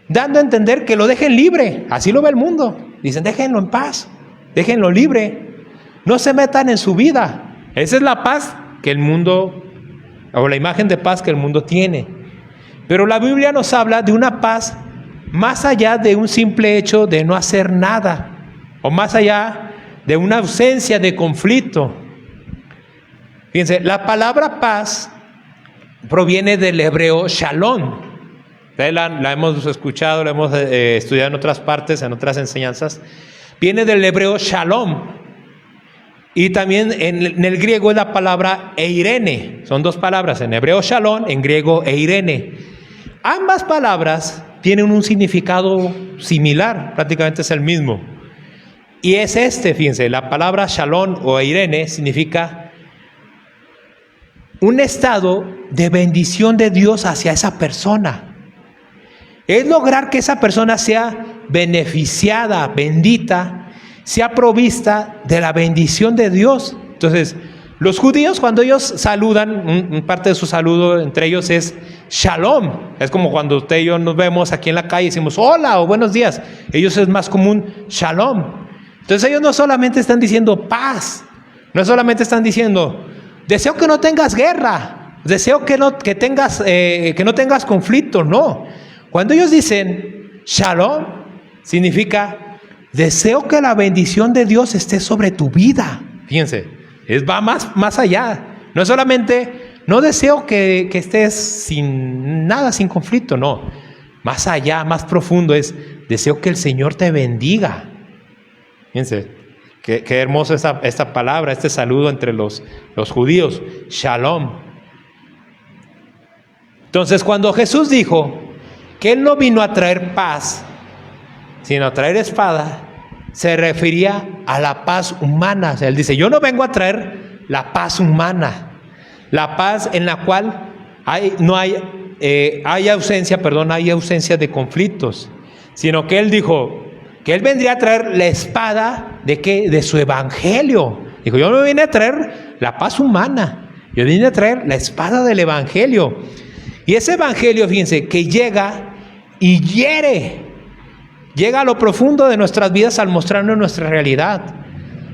S1: Dando a entender que lo dejen libre. Así lo ve el mundo. Dicen, déjenlo en paz, déjenlo libre. No se metan en su vida. Esa es la paz que el mundo, o la imagen de paz que el mundo tiene. Pero la Biblia nos habla de una paz más allá de un simple hecho de no hacer nada, o más allá de una ausencia de conflicto. Fíjense, la palabra paz proviene del hebreo shalom. La hemos escuchado, la hemos estudiado en otras partes, en otras enseñanzas. Viene del hebreo shalom. Y también en el griego es la palabra eirene. Son dos palabras, en hebreo shalom, en griego eirene. Ambas palabras tienen un significado similar, prácticamente es el mismo. Y es fíjense, la palabra shalom o eirene significa un estado de bendición de Dios hacia esa persona. Es lograr que esa persona sea beneficiada, bendita, sea provista de la bendición de Dios. Entonces, los judíos cuando ellos saludan, parte de su saludo entre ellos es shalom. Es como cuando usted y yo nos vemos aquí en la calle y decimos hola o buenos días. Ellos es más común shalom. Entonces ellos no solamente están diciendo paz, no solamente están diciendo deseo que no tengas guerra, deseo que no tengas conflicto, no. Cuando ellos dicen shalom, significa deseo que la bendición de Dios esté sobre tu vida. Fíjense, va más allá. No es solamente, no deseo que estés sin nada, sin conflicto, no. Más allá, más profundo es, deseo que el Señor te bendiga. Fíjense, qué hermoso esta palabra, este saludo entre los judíos, shalom. Entonces, cuando Jesús dijo que Él no vino a traer paz, sino a traer espada, se refería a la paz humana. O sea, Él dice, yo no vengo a traer la paz humana, la paz en la cual hay ausencia de conflictos, sino que Él dijo que Él vendría a traer la espada ¿de qué? De su evangelio. Dijo, yo no vine a traer la paz humana, yo vine a traer la espada del evangelio. Y ese evangelio, fíjense, que llega y llega a lo profundo de nuestras vidas al mostrarnos nuestra realidad.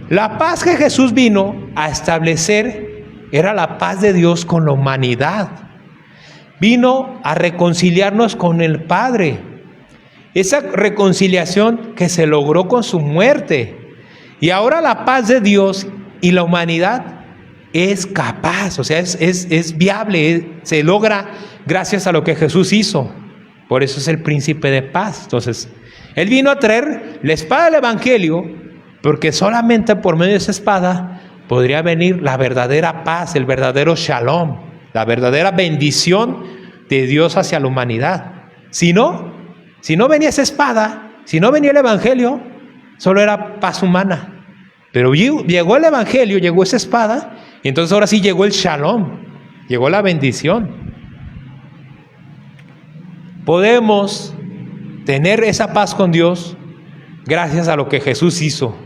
S1: La paz que Jesús vino a establecer era la paz de Dios con la humanidad. Vino a reconciliarnos con el Padre. Esa reconciliación que se logró con su muerte. Y ahora la paz de Dios y la humanidad es capaz, o sea, es viable, se logra gracias a lo que Jesús hizo. Por eso es el príncipe de paz. Entonces, Él vino a traer la espada del evangelio, porque solamente por medio de esa espada podría venir la verdadera paz, el verdadero shalom, la verdadera bendición de Dios hacia la humanidad. Si no venía esa espada, si no venía el evangelio, solo era paz humana. Pero llegó el evangelio, llegó esa espada, y entonces ahora sí llegó el shalom, llegó la bendición. Podemos tener esa paz con Dios gracias a lo que Jesús hizo.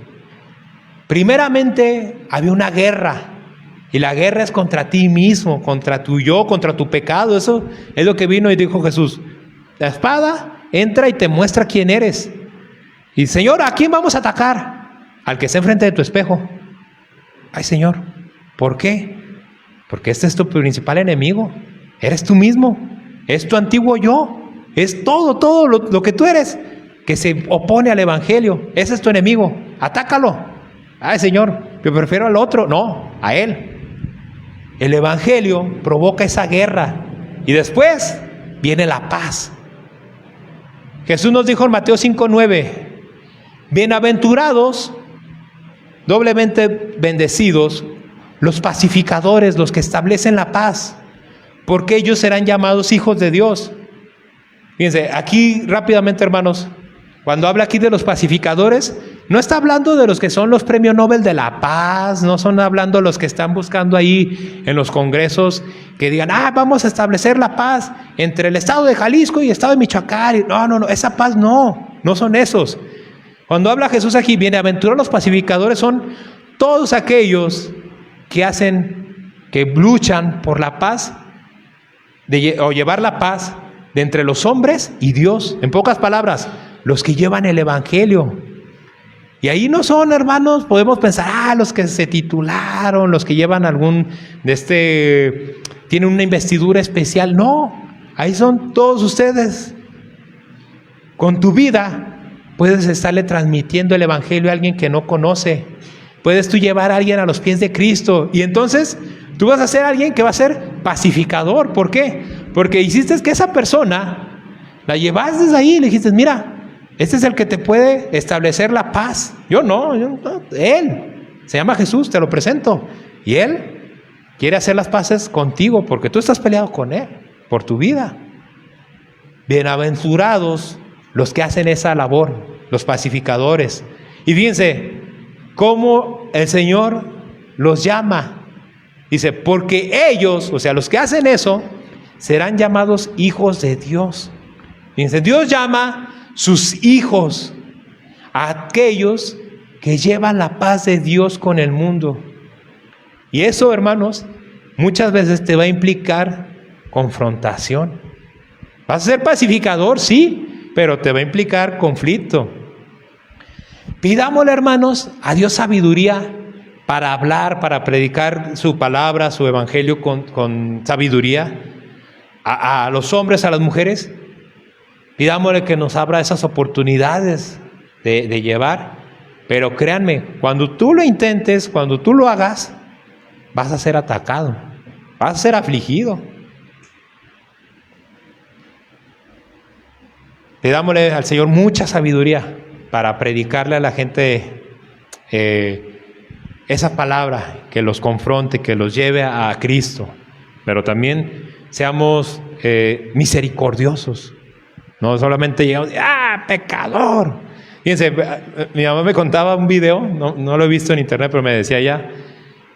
S1: Primeramente había una guerra, y la guerra es contra ti mismo, contra tu yo, contra tu pecado. Eso es lo que vino y dijo Jesús. La espada entra y te muestra quién eres. Y Señor, ¿a quién vamos a atacar? Al que está enfrente de tu espejo. Ay, Señor, ¿por qué? Porque este es tu principal enemigo. Eres tú mismo, es tu antiguo yo, es todo lo que tú eres, que se opone al evangelio. Ese es tu enemigo, atácalo. Ay, Señor, yo prefiero al otro. No, a él. El evangelio provoca esa guerra y después viene la paz. Jesús nos dijo en Mateo 5:9, bienaventurados, doblemente bendecidos, los pacificadores, los que establecen la paz, porque ellos serán llamados hijos de Dios. Fíjense, aquí rápidamente, hermanos, cuando habla aquí de los pacificadores, no está hablando de los que son los premios Nobel de la paz, no son hablando de los que están buscando ahí en los congresos que digan, vamos a establecer la paz entre el estado de Jalisco y el estado de Michoacán. No, esa paz no son esos. Cuando habla Jesús aquí, bienaventurados los pacificadores, son todos aquellos que luchan por la paz, o llevar la paz de entre los hombres y Dios. En pocas palabras, los que llevan el evangelio. Y ahí no son, hermanos, podemos pensar, los que se titularon, los que llevan tienen una investidura especial. No, ahí son todos ustedes. Con tu vida puedes estarle transmitiendo el evangelio a alguien que no conoce. Puedes tú llevar a alguien a los pies de Cristo. Y entonces tú vas a ser alguien que va a ser pacificador. ¿Por qué? Porque hiciste que esa persona la llevaste ahí y le dijiste, mira, este es el que te puede establecer la paz. Yo no, Él se llama Jesús, te lo presento. Y Él quiere hacer las paces contigo porque tú estás peleado con Él por tu vida. Bienaventurados los que hacen esa labor, los pacificadores. Y fíjense cómo el Señor los llama. Dice, porque ellos, o sea, los que hacen eso, serán llamados hijos de Dios. Fíjense, Dios llama sus hijos a aquellos que llevan la paz de Dios con el mundo. Y eso, hermanos, muchas veces te va a implicar confrontación. Vas a ser pacificador, sí, pero te va a implicar conflicto. Pidámosle, hermanos, a Dios sabiduría para hablar, para predicar su palabra, su evangelio con sabiduría a los hombres, a las mujeres. Pidámosle que nos abra esas oportunidades de llevar. Pero créanme, cuando tú lo intentes, cuando tú lo hagas, vas a ser atacado, vas a ser afligido. Pidámosle al Señor mucha sabiduría para predicarle a la gente esa palabra que los confronte, que los lleve a Cristo. Pero también seamos misericordiosos. No solamente llegamos, pecador. Fíjense, mi mamá me contaba un video, no lo he visto en internet, pero me decía ya,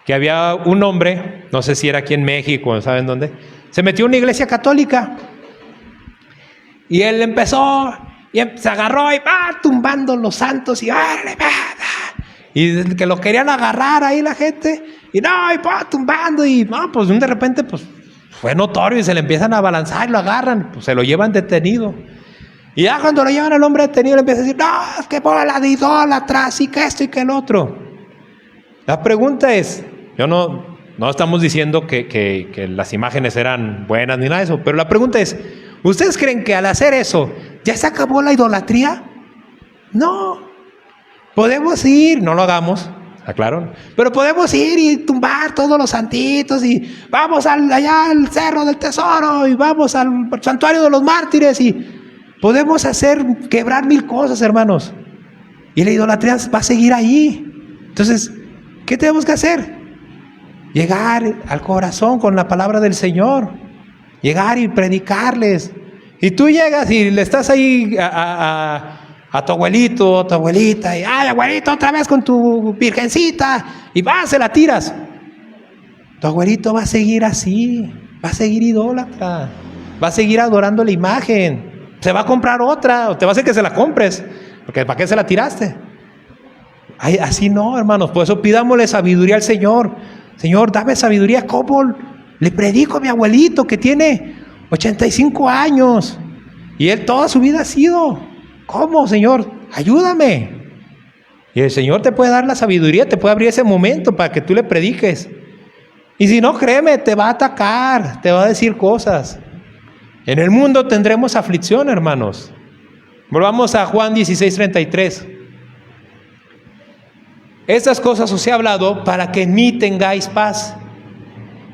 S1: que había un hombre, no sé si era aquí en México, no saben dónde, se metió en una iglesia católica. Y él empezó, y se agarró y va tumbando los santos, y que lo querían agarrar ahí la gente, y va tumbando, y no, pues de repente, pues, fue notorio y se le empiezan a balanzar y lo agarran, pues se lo llevan detenido. Y ya cuando lo llevan al hombre detenido le empieza a decir, no, es que bola de idólatras y que esto y que el otro. La pregunta es, no estamos diciendo que las imágenes eran buenas ni nada de eso, pero la pregunta es, ¿ustedes creen que al hacer eso ya se acabó la idolatría? No. Podemos ir, no lo hagamos, aclaro, pero podemos ir y tumbar todos los santitos y vamos allá al Cerro del Tesoro y vamos al Santuario de los Mártires y podemos quebrar mil cosas, hermanos. Y la idolatría va a seguir ahí. Entonces, ¿qué tenemos que hacer? Llegar al corazón con la palabra del Señor. Llegar y predicarles. Y tú llegas y le estás ahí a tu abuelito, a tu abuelita, y abuelito, otra vez con tu virgencita, y se la tiras. Tu abuelito va a seguir así, va a seguir idólatra, va a seguir adorando la imagen, se va a comprar otra, o te va a hacer que se la compres, Porque ¿para qué se la tiraste? Ay, así no, hermanos. Por eso pidámosle sabiduría al Señor. Señor, dame sabiduría. ¿Cómo le predico a mi abuelito que tiene 85 años? Y él toda su vida ha sido. ¿Cómo, Señor? Ayúdame. Y el Señor te puede dar la sabiduría, te puede abrir ese momento para que tú le prediques. Y si no, créeme, te va a atacar, te va a decir cosas. En el mundo tendremos aflicción, hermanos. Volvamos a Juan 16:33. Estas cosas os he hablado para que en mí tengáis paz.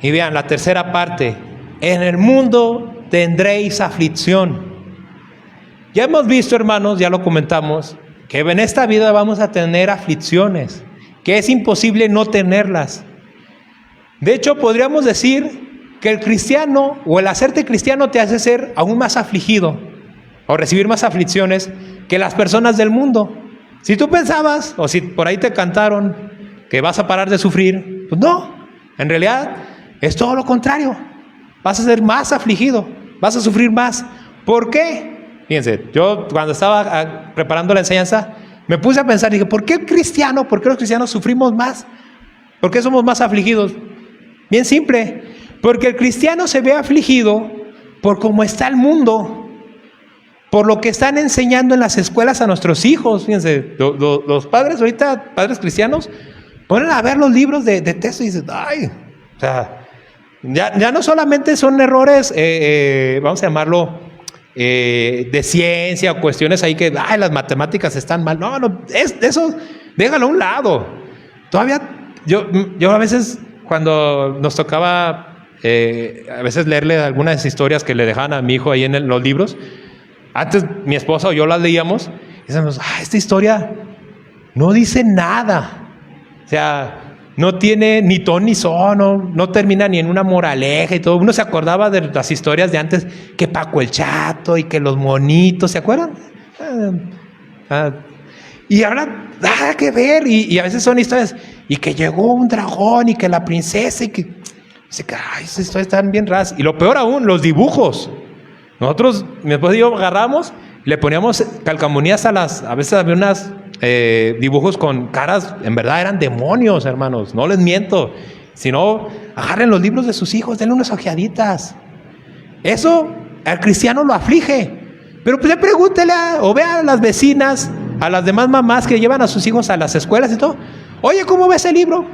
S1: Y vean la tercera parte. En el mundo tendréis aflicción. Ya hemos visto, hermanos, ya lo comentamos, que en esta vida vamos a tener aflicciones, que es imposible no tenerlas. De hecho, podríamos decir que el cristiano o el hacerte cristiano te hace ser aún más afligido o recibir más aflicciones que las personas del mundo. Si tú pensabas, o si por ahí te cantaron que vas a parar de sufrir, pues no, en realidad es todo lo contrario. Vas a ser más afligido, vas a sufrir más. ¿Por qué? Fíjense, yo cuando estaba preparando la enseñanza, me puse a pensar, dije, ¿por qué los cristianos sufrimos más? ¿Por qué somos más afligidos? Bien simple, porque el cristiano se ve afligido por cómo está el mundo, por lo que están enseñando en las escuelas a nuestros hijos. Fíjense, los padres ahorita, padres cristianos, ponen a ver los libros de texto y dicen, ay, o sea, ya no solamente son errores, vamos a llamarlo, de ciencia o cuestiones ahí que, ay, las matemáticas están mal. No, eso déjalo a un lado. Todavía, yo a veces, cuando nos tocaba, a veces leerle algunas historias que le dejaban a mi hijo ahí en los libros, antes mi esposa o yo las leíamos, y decíamos, esta historia no dice nada. O sea, no tiene ni ton ni son, no termina ni en una moraleja y todo. Uno se acordaba de las historias de antes, que Paco el Chato y que los monitos, ¿se acuerdan? Y ahora nada que ver, y a veces son historias, y que llegó un dragón y que la princesa, y que esas historias están bien raras. Y lo peor aún, los dibujos. Nosotros, mi esposa y yo agarramos, le poníamos calcamonías a veces había unas dibujos con caras, en verdad eran demonios, hermanos, no les miento. Si no, agarren los libros de sus hijos, denle unas ojeaditas. Eso al cristiano lo aflige. Pero pues pregúntele o vea a las vecinas, a las demás mamás que llevan a sus hijos a las escuelas y todo. Oye, ¿cómo ves el libro?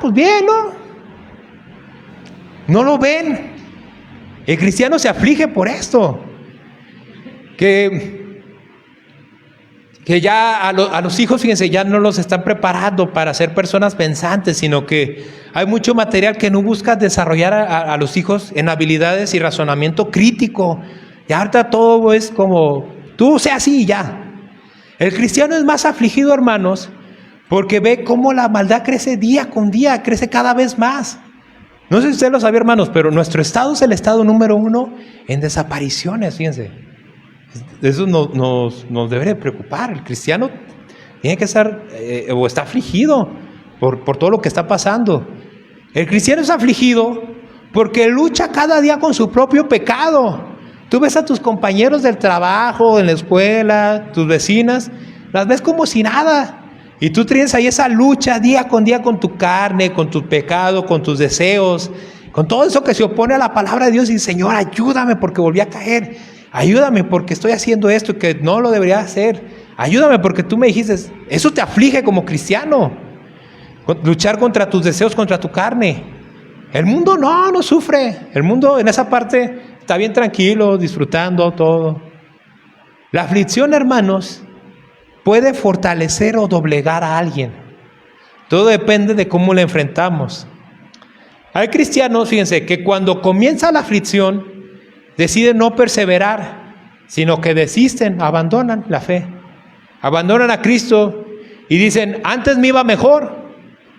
S1: Pues bien, ¿no? No lo ven. El cristiano se aflige por esto. Que ya a los hijos, fíjense, ya no los están preparando para ser personas pensantes, sino que hay mucho material que no busca desarrollar a los hijos en habilidades y razonamiento crítico. Y ahorita todo es como, tú sea así y ya. El cristiano es más afligido, hermanos, porque ve cómo la maldad crece día con día, crece cada vez más. No sé si ustedes lo saben, hermanos, pero nuestro estado es el estado número 1 en desapariciones, fíjense. Eso nos debe preocupar. El cristiano tiene que estar, o está afligido por todo lo que está pasando. El cristiano es afligido porque lucha cada día con su propio pecado. Tú ves a tus compañeros del trabajo, en la escuela, tus vecinas, las ves como si nada. Y tú tienes ahí esa lucha día con tu carne, con tu pecado, con tus deseos, con todo eso que se opone a la palabra de Dios. Y Señor, ayúdame porque volví a caer. Ayúdame porque estoy haciendo esto que no lo debería hacer. Ayúdame porque tú me dijiste, eso te aflige como cristiano. Luchar contra tus deseos, contra tu carne. El mundo no sufre. El mundo en esa parte está bien tranquilo, disfrutando todo. La aflicción, hermanos, puede fortalecer o doblegar a alguien. Todo depende de cómo la enfrentamos. Hay cristianos, fíjense, que cuando comienza la aflicción, deciden no perseverar, sino que desisten, abandonan la fe. Abandonan a Cristo y dicen, antes me iba mejor,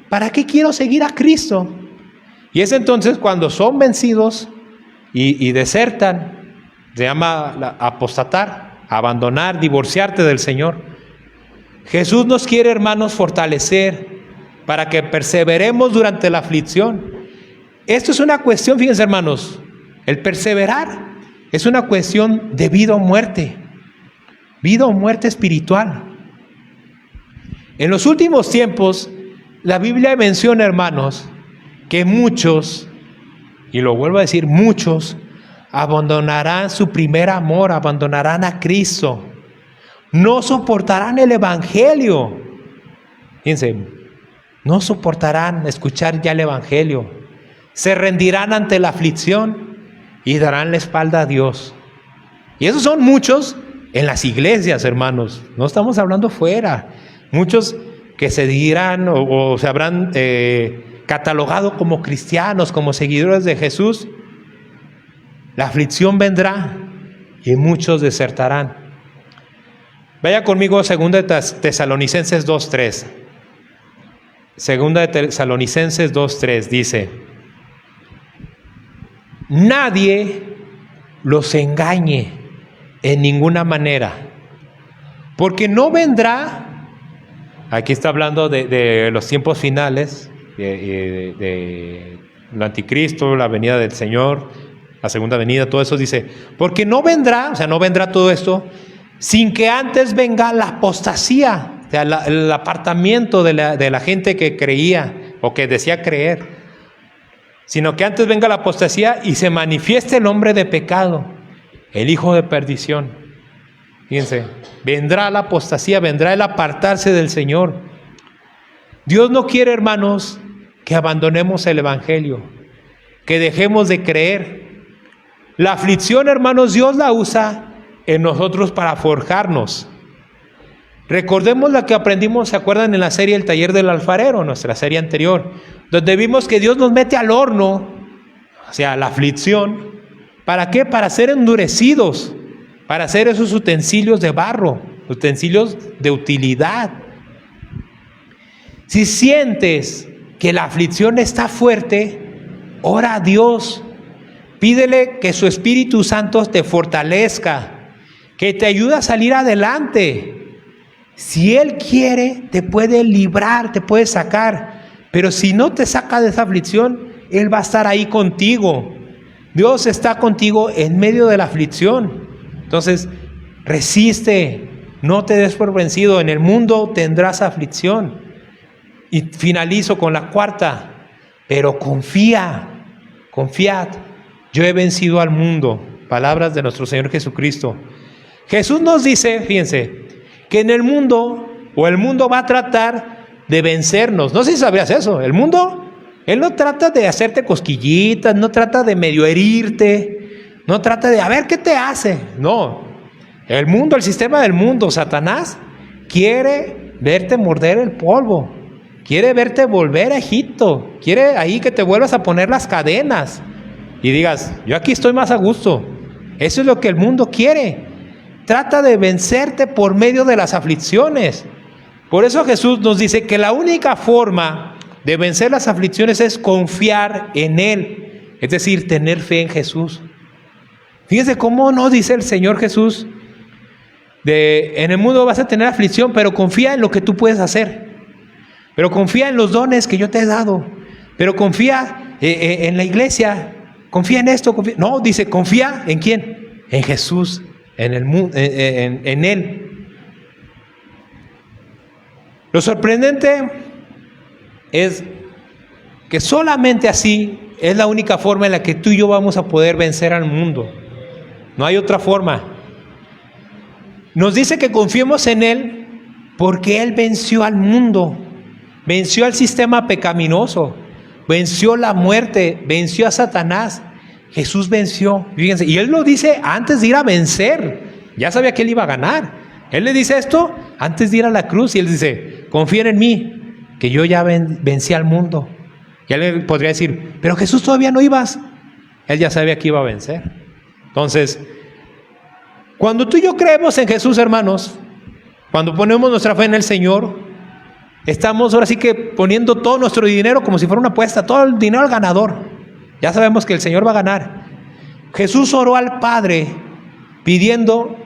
S1: ¿para qué quiero seguir a Cristo? Y es entonces cuando son vencidos y desertan, se llama apostatar, abandonar, divorciarte del Señor. Jesús nos quiere, hermanos, fortalecer para que perseveremos durante la aflicción. Esto es una cuestión, fíjense, hermanos, el perseverar es una cuestión de vida o muerte. vida o muerte espiritual. En los últimos tiempos, la Biblia menciona, hermanos, que muchos, y lo vuelvo a decir, muchos, abandonarán su primer amor, abandonarán a Cristo. No soportarán el Evangelio. Fíjense, no soportarán escuchar ya el Evangelio. Se rendirán ante la aflicción y darán la espalda a Dios. Y esos son muchos en las iglesias, hermanos. No estamos hablando fuera. Muchos que se dirán o se habrán catalogado como cristianos, como seguidores de Jesús. La aflicción vendrá y muchos desertarán. Vaya conmigo a 2 Tesalonicenses 2:3. 2 Tesalonicenses 2:3 dice: nadie los engañe en ninguna manera, porque no vendrá, aquí está hablando de los tiempos finales, de el anticristo, la venida del Señor, la segunda venida, todo eso dice, porque no vendrá, o sea, no vendrá todo esto, sin que antes venga la apostasía, o sea, el apartamiento de la gente que creía o que decía creer, sino que antes venga la apostasía y se manifieste el hombre de pecado, el hijo de perdición. Fíjense, vendrá la apostasía, vendrá el apartarse del Señor. Dios no quiere, hermanos, que abandonemos el Evangelio, que dejemos de creer. La aflicción, hermanos, Dios la usa en nosotros para forjarnos. Recordemos lo que aprendimos, ¿se acuerdan? En la serie El Taller del Alfarero, nuestra serie anterior, donde vimos que Dios nos mete al horno, o sea, la aflicción. ¿Para qué? Para ser endurecidos, para hacer esos utensilios de barro, utensilios de utilidad. Si sientes que la aflicción está fuerte, ora a Dios, pídele que su Espíritu Santo te fortalezca, que te ayude a salir adelante. Si Él quiere, te puede librar, te puede sacar, pero si no te saca de esa aflicción, Él va a estar ahí contigo. Dios está contigo en medio de la aflicción. Entonces, resiste, no te des por vencido. En el mundo tendrás aflicción. Y finalizo con la cuarta, pero confiad, yo he vencido al mundo. Palabras de nuestro Señor Jesucristo. Jesús nos dice, fíjense, que en el mundo, o el mundo va a tratar de vencernos. No sé si sabías eso. El mundo, Él no trata de hacerte cosquillitas, no trata de medio herirte, no trata de a ver qué te hace. No, el mundo, el sistema del mundo, Satanás, quiere verte morder el polvo, quiere verte volver a Egipto, quiere ahí que te vuelvas a poner las cadenas y digas, yo aquí estoy más a gusto. Eso es lo que el mundo quiere. Trata de vencerte por medio de las aflicciones. Por eso Jesús nos dice que la única forma de vencer las aflicciones es confiar en Él, es decir, tener fe en Jesús. Fíjense cómo nos dice el Señor Jesús, en el mundo vas a tener aflicción, pero confía en lo que tú puedes hacer, pero confía en los dones que yo te he dado, pero confía en la iglesia, confía en esto, no, dice, confía en ¿quién? En Jesús, en el mundo, en Él. Lo sorprendente es que solamente así es la única forma en la que tú y yo vamos a poder vencer al mundo. No hay otra forma. Nos dice que confiemos en Él porque Él venció al mundo, venció al sistema pecaminoso, venció la muerte, venció a Satanás. Jesús venció, fíjense, y Él lo dice antes de ir a vencer. Ya sabía que Él iba a ganar. Él le dice esto antes de ir a la cruz y Él dice, confíen en mí, que yo ya vencí al mundo. Y Él podría decir, pero Jesús todavía no ibas. Él ya sabía que iba a vencer. Entonces, cuando tú y yo creemos en Jesús, hermanos, cuando ponemos nuestra fe en el Señor, estamos ahora sí que poniendo todo nuestro dinero como si fuera una apuesta, todo el dinero al ganador. Ya sabemos que el Señor va a ganar. Jesús oró al Padre pidiendo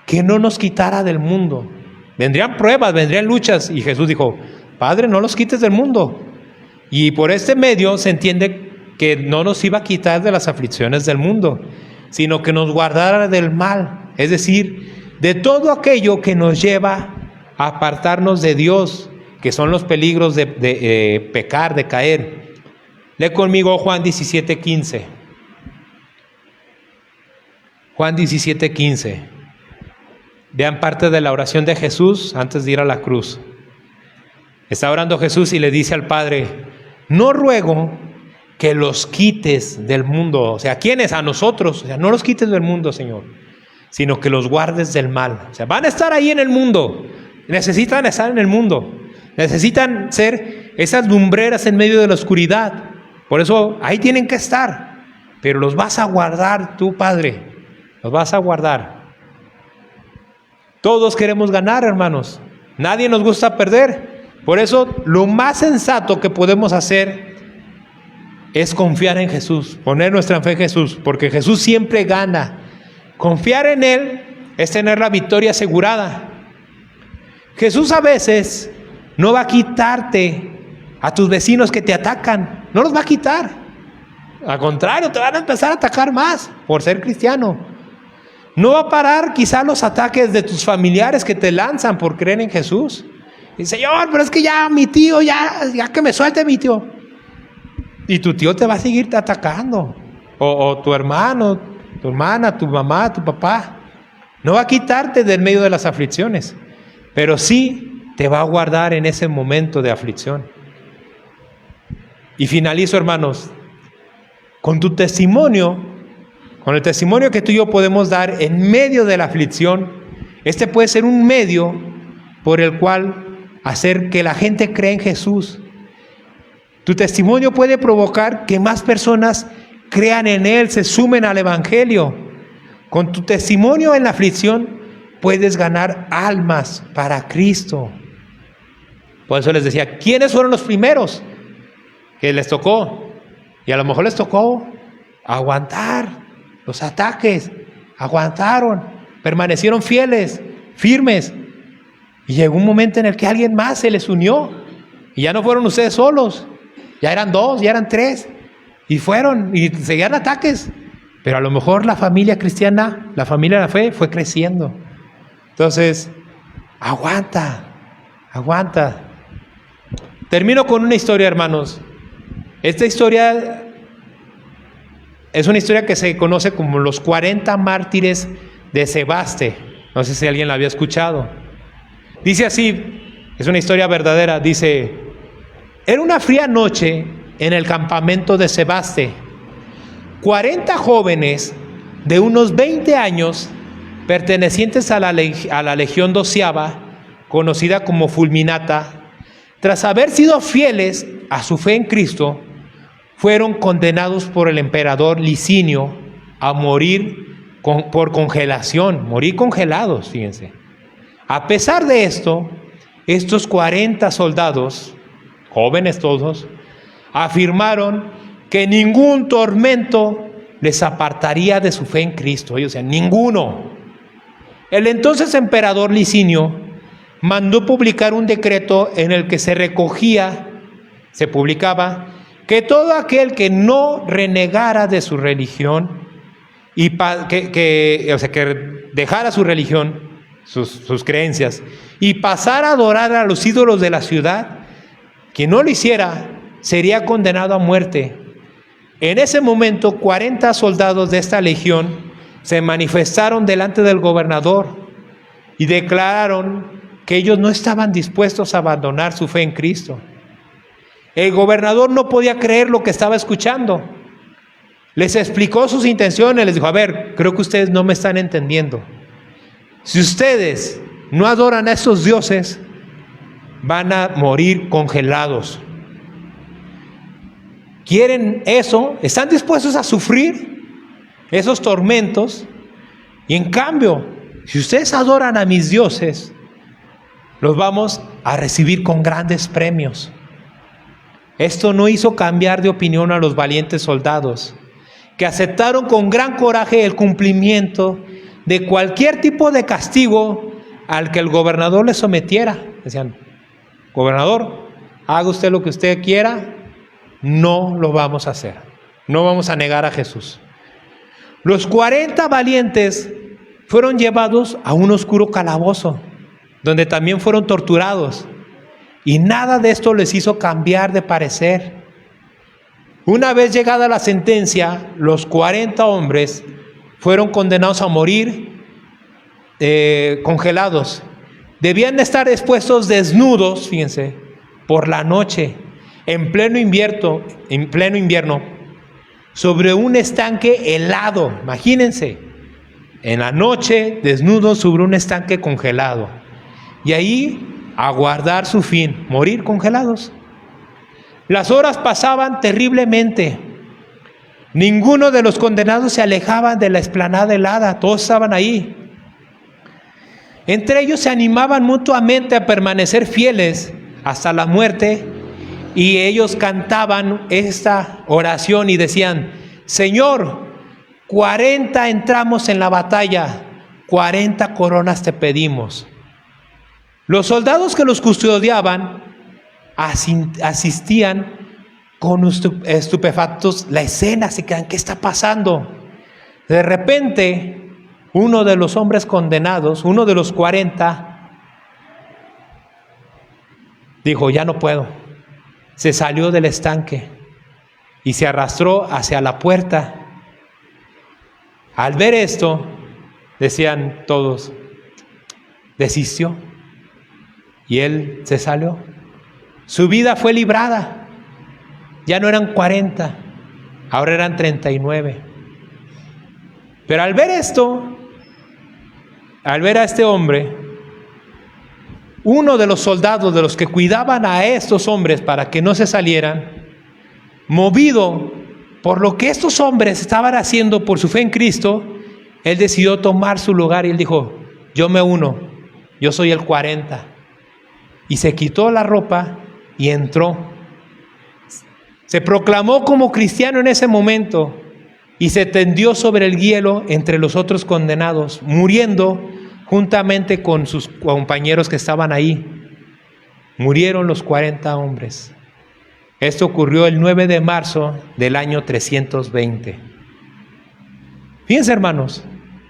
S1: que no nos quitara del mundo. Vendrían pruebas, vendrían luchas, y Jesús dijo, Padre, no los quites del mundo. Y por este medio se entiende que no nos iba a quitar de las aflicciones del mundo, sino que nos guardara del mal. Es decir, de todo aquello que nos lleva a apartarnos de Dios, que son los peligros de pecar, de caer. Lee conmigo Juan 17:15. Juan 17:15. Vean parte de la oración de Jesús antes de ir a la cruz. Está orando Jesús y le dice al Padre: no ruego que los quites del mundo. O sea, ¿quiénes? A nosotros. O sea, no los quites del mundo, Señor, sino que los guardes del mal. O sea, van a estar ahí en el mundo. Necesitan estar en el mundo. Necesitan ser esas lumbreras en medio de la oscuridad. Por eso ahí tienen que estar. Pero los vas a guardar tú, Padre. Los vas a guardar. Todos queremos ganar, hermanos. Nadie nos gusta perder. Por eso lo más sensato que podemos hacer es confiar en Jesús, poner nuestra fe en Jesús, porque Jesús siempre gana. Confiar en Él es tener la victoria asegurada. Jesús a veces no va a quitarte a tus vecinos que te atacan, no los va a quitar. Al contrario, te van a empezar a atacar más por ser cristiano. No va a parar quizás los ataques de tus familiares que te lanzan por creer en Jesús. Y Señor, pero es que ya mi tío, ya que me suelte mi tío. Y tu tío te va a seguir atacando. O tu hermano, tu hermana, tu mamá, tu papá. No va a quitarte del medio de las aflicciones, pero sí te va a guardar en ese momento de aflicción. Y finalizo, hermanos, con tu testimonio, con el testimonio que tú y yo podemos dar en medio de la aflicción. Este puede ser un medio por el cual hacer que la gente crea en Jesús. Tu testimonio puede provocar que más personas crean en Él, se sumen al Evangelio. Con tu testimonio en la aflicción puedes ganar almas para Cristo. Por eso les decía, ¿quiénes fueron los primeros que les tocó? Y a lo mejor les tocó aguantar los ataques. Aguantaron, permanecieron fieles, firmes. Y llegó un momento en el que alguien más se les unió. Y ya no fueron ustedes solos. Ya eran 2, ya eran 3. Y fueron, y seguían ataques. Pero a lo mejor la familia cristiana, la familia de la fe, fue creciendo. Entonces, aguanta. Termino con una historia, hermanos. Esta historia es una historia que se conoce como los 40 mártires de Sebaste. No sé si alguien la había escuchado. Dice así, es una historia verdadera, dice: era una fría noche en el campamento de Sebaste. 40 jóvenes de unos 20 años, pertenecientes a la Legión Doceava, conocida como Fulminata, tras haber sido fieles a su fe en Cristo, fueron condenados por el emperador Licinio a morir por congelación, morir congelados, fíjense. A pesar de esto, estos 40 soldados, jóvenes todos, afirmaron que ningún tormento les apartaría de su fe en Cristo. O sea, ninguno. El entonces emperador Licinio mandó publicar un decreto en el que se publicaba que todo aquel que no renegara de su religión y que dejara su religión, sus creencias, y pasara a adorar a los ídolos de la ciudad, quien no lo hiciera sería condenado a muerte. En ese momento 40 soldados de esta legión se manifestaron delante del gobernador y declararon que ellos no estaban dispuestos a abandonar su fe en Cristo. El gobernador no podía creer lo que estaba escuchando. Les explicó sus intenciones, les dijo: a ver, creo que ustedes no me están entendiendo. Si ustedes no adoran a esos dioses, van a morir congelados. ¿Quieren eso? ¿Están dispuestos a sufrir esos tormentos? Y en cambio, si ustedes adoran a mis dioses, los vamos a recibir con grandes premios. Esto no hizo cambiar de opinión a los valientes soldados, que aceptaron con gran coraje el cumplimiento de cualquier tipo de castigo al que el gobernador les sometiera. Decían: gobernador, haga usted lo que usted quiera, no lo vamos a hacer. No vamos a negar a Jesús. Los 40 valientes fueron llevados a un oscuro calabozo, donde también fueron torturados. Y nada de esto les hizo cambiar de parecer. Una vez llegada la sentencia, los 40 hombres fueron condenados a morir congelados. Debían estar expuestos desnudos, fíjense, por la noche, en pleno invierno, sobre un estanque helado. Imagínense, en la noche, desnudos sobre un estanque congelado. Y ahí aguardar su fin, morir congelados. Las horas pasaban terriblemente. Ninguno de los condenados se alejaba de la explanada helada, todos estaban ahí. Entre ellos se animaban mutuamente a permanecer fieles hasta la muerte, y ellos cantaban esta oración y decían: Señor, 40 entramos en la batalla, 40 coronas te pedimos. Los soldados que los custodiaban asistían con estupefactos la escena, se quedan: ¿qué está pasando? De repente, uno de los hombres condenados, uno de los 40, dijo: ya no puedo. Se salió del estanque y se arrastró hacia la puerta. Al ver esto, decían todos: desistió. Y él se salió. Su vida fue librada. Ya no eran 40, ahora eran 39. Pero al ver esto, al ver a este hombre, uno de los soldados, de los que cuidaban a estos hombres para que no se salieran, movido por lo que estos hombres estaban haciendo por su fe en Cristo, él decidió tomar su lugar y él dijo: yo me uno, yo soy el 40. Y se quitó la ropa y entró. Se proclamó como cristiano en ese momento y se tendió sobre el hielo entre los otros condenados, muriendo juntamente con sus compañeros que estaban ahí. Murieron los 40 hombres. Esto ocurrió el 9 de marzo del año 320. Fíjense, hermanos,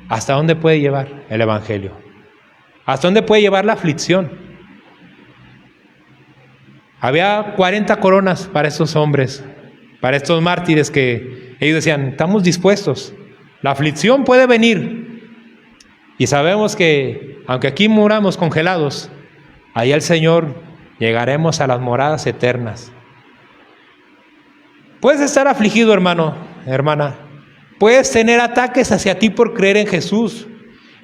S1: hasta dónde puede llevar el evangelio, hasta dónde puede llevar la aflicción. Había 40 coronas para estos hombres, para estos mártires, que ellos decían: estamos dispuestos, la aflicción puede venir. Y sabemos que aunque aquí muramos congelados, allá el Señor llegaremos a las moradas eternas. Puedes estar afligido, hermano, hermana. Puedes tener ataques hacia ti por creer en Jesús.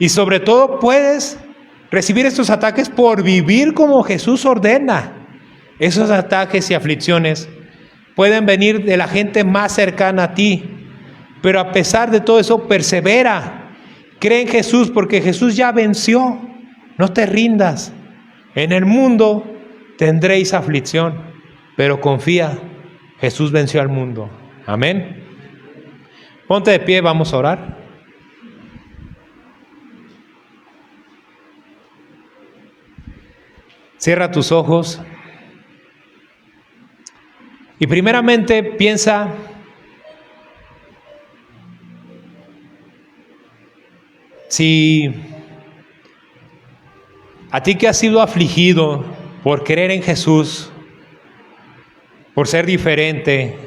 S1: Y sobre todo puedes recibir estos ataques por vivir como Jesús ordena. Esos ataques y aflicciones pueden venir de la gente más cercana a ti, pero a pesar de todo eso, persevera. Cree en Jesús, porque Jesús ya venció. No te rindas. En el mundo tendréis aflicción, pero confía, Jesús venció al mundo. Amén. Ponte de pie, vamos a orar. Cierra tus ojos. Y primeramente piensa: si a ti que has sido afligido por creer en Jesús, por ser diferente,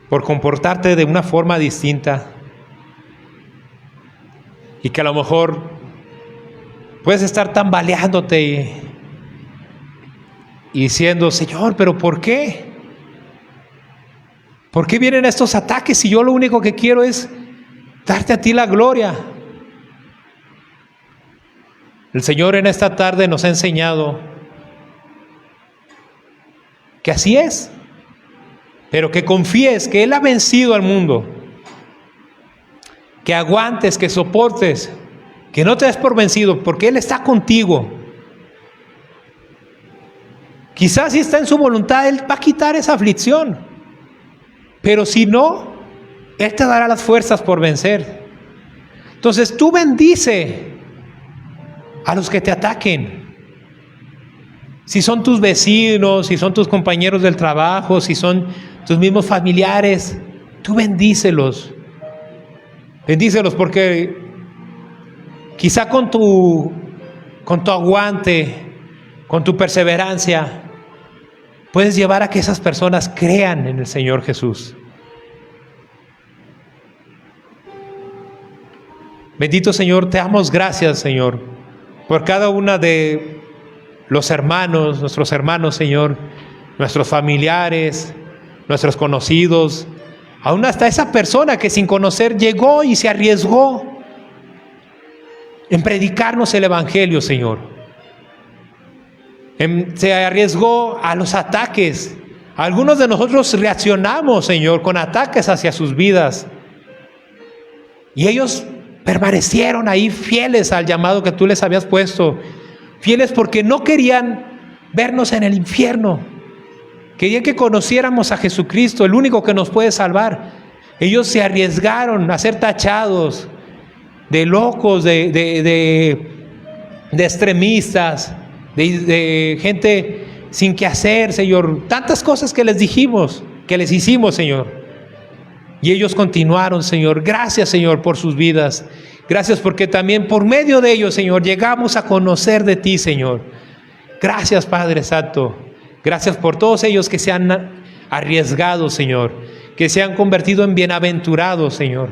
S1: por comportarte de una forma distinta, y que a lo mejor puedes estar tambaleándote y diciendo: Señor, ¿pero por qué? ¿Por qué vienen estos ataques si yo lo único que quiero es darte a ti la gloria? El Señor en esta tarde nos ha enseñado que así es, pero que confíes que Él ha vencido al mundo, que aguantes, que soportes, que no te des por vencido, porque Él está contigo. Quizás si está en su voluntad, Él va a quitar esa aflicción, pero si no, Él te dará las fuerzas por vencer. Entonces tú bendice a los que te ataquen. Si son tus vecinos, si son tus compañeros del trabajo, si son tus mismos familiares, tú bendícelos. Bendícelos porque quizá con tu aguante, con tu perseverancia, puedes llevar a que esas personas crean en el Señor Jesús. Bendito Señor, te damos gracias, Señor, por cada una de los hermanos, nuestros hermanos, Señor, nuestros familiares, nuestros conocidos, aún hasta esa persona que sin conocer llegó y se arriesgó en predicarnos el Evangelio, Señor. Se arriesgó a los ataques. Algunos de nosotros reaccionamos, Señor, con ataques hacia sus vidas. Y ellos permanecieron ahí fieles al llamado que tú les habías puesto. Fieles porque no querían vernos en el infierno. Querían que conociéramos a Jesucristo, el único que nos puede salvar. Ellos se arriesgaron a ser tachados de locos, de extremistas, de gente sin qué hacer, Señor. Tantas cosas que les dijimos, que les hicimos, Señor. Y ellos continuaron, Señor. Gracias, Señor, por sus vidas. Gracias porque también por medio de ellos, Señor, llegamos a conocer de ti, Señor. Gracias, Padre Santo. Gracias por todos ellos que se han arriesgado, Señor, que se han convertido en bienaventurados, Señor.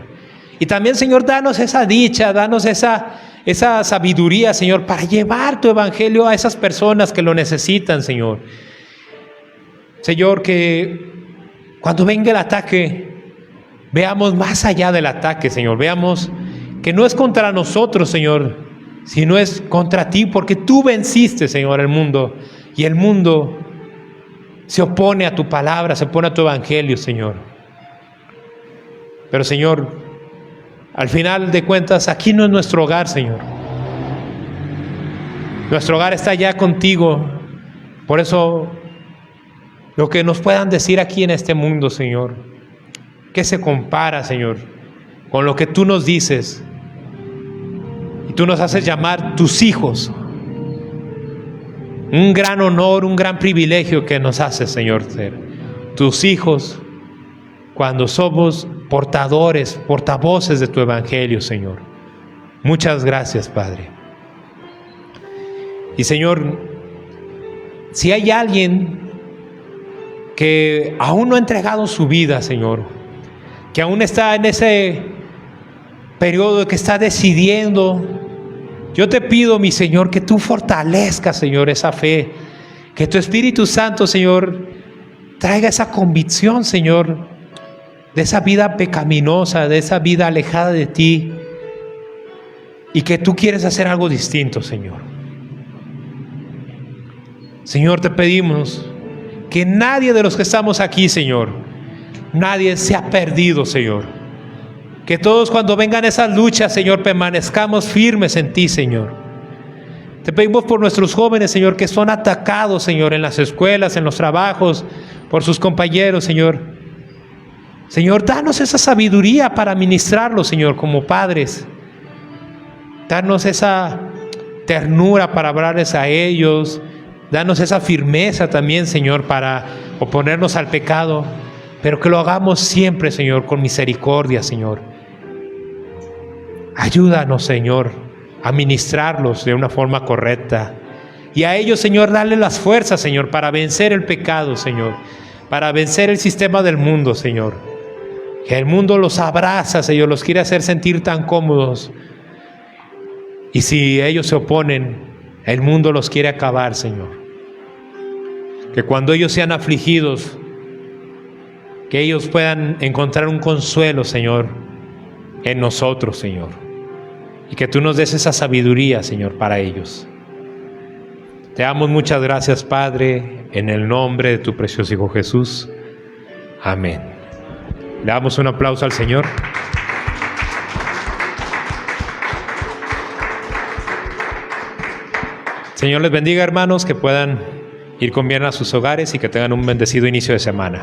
S1: Y también, Señor, danos esa dicha, danos esa sabiduría, Señor, para llevar tu evangelio a esas personas que lo necesitan, Señor. Señor, que cuando venga el ataque, veamos más allá del ataque, Señor. Veamos que no es contra nosotros, Señor, sino es contra ti, porque tú venciste, Señor, el mundo. Y el mundo se opone a tu palabra, se opone a tu evangelio, Señor. Pero, Señor, al final de cuentas, aquí no es nuestro hogar, Señor. Nuestro hogar está ya contigo. Por eso, lo que nos puedan decir aquí en este mundo, Señor, ¿qué se compara, Señor, con lo que tú nos dices? Y tú nos haces llamar tus hijos. Un gran honor, un gran privilegio que nos haces, Señor, ser tus hijos cuando somos portavoces de tu evangelio, Señor. Muchas gracias, Padre. Y, Señor, si hay alguien que aún no ha entregado su vida, Señor, que aún está en ese periodo que está decidiendo, yo te pido, mi Señor, que tú fortalezcas, Señor, esa fe, que tu Espíritu Santo, Señor, traiga esa convicción, Señor, de esa vida pecaminosa, de esa vida alejada de ti, y que tú quieres hacer algo distinto, Señor. Señor, te pedimos que nadie de los que estamos aquí, Señor, nadie se ha perdido, Señor. Que todos cuando vengan esas luchas, Señor, permanezcamos firmes en ti, Señor. Te pedimos por nuestros jóvenes, Señor, que son atacados, Señor, en las escuelas, en los trabajos, por sus compañeros, Señor. Señor, danos esa sabiduría para ministrarlos, Señor, como padres. Danos esa ternura para hablarles a ellos. Danos esa firmeza también, Señor, para oponernos al pecado. Pero que lo hagamos siempre, Señor, con misericordia, Señor. Ayúdanos, Señor, a ministrarlos de una forma correcta. Y a ellos, Señor, dale las fuerzas, Señor, para vencer el pecado, Señor. Para vencer el sistema del mundo, Señor. Que el mundo los abraza, Señor, los quiere hacer sentir tan cómodos. Y si ellos se oponen, el mundo los quiere acabar, Señor. Que cuando ellos sean afligidos, que ellos puedan encontrar un consuelo, Señor, en nosotros, Señor. Y que tú nos des esa sabiduría, Señor, para ellos. Te damos muchas gracias, Padre, en el nombre de tu precioso Hijo Jesús. Amén. Le damos un aplauso al Señor. Señor les bendiga, hermanos, que puedan ir con bien a sus hogares y que tengan un bendecido inicio de semana.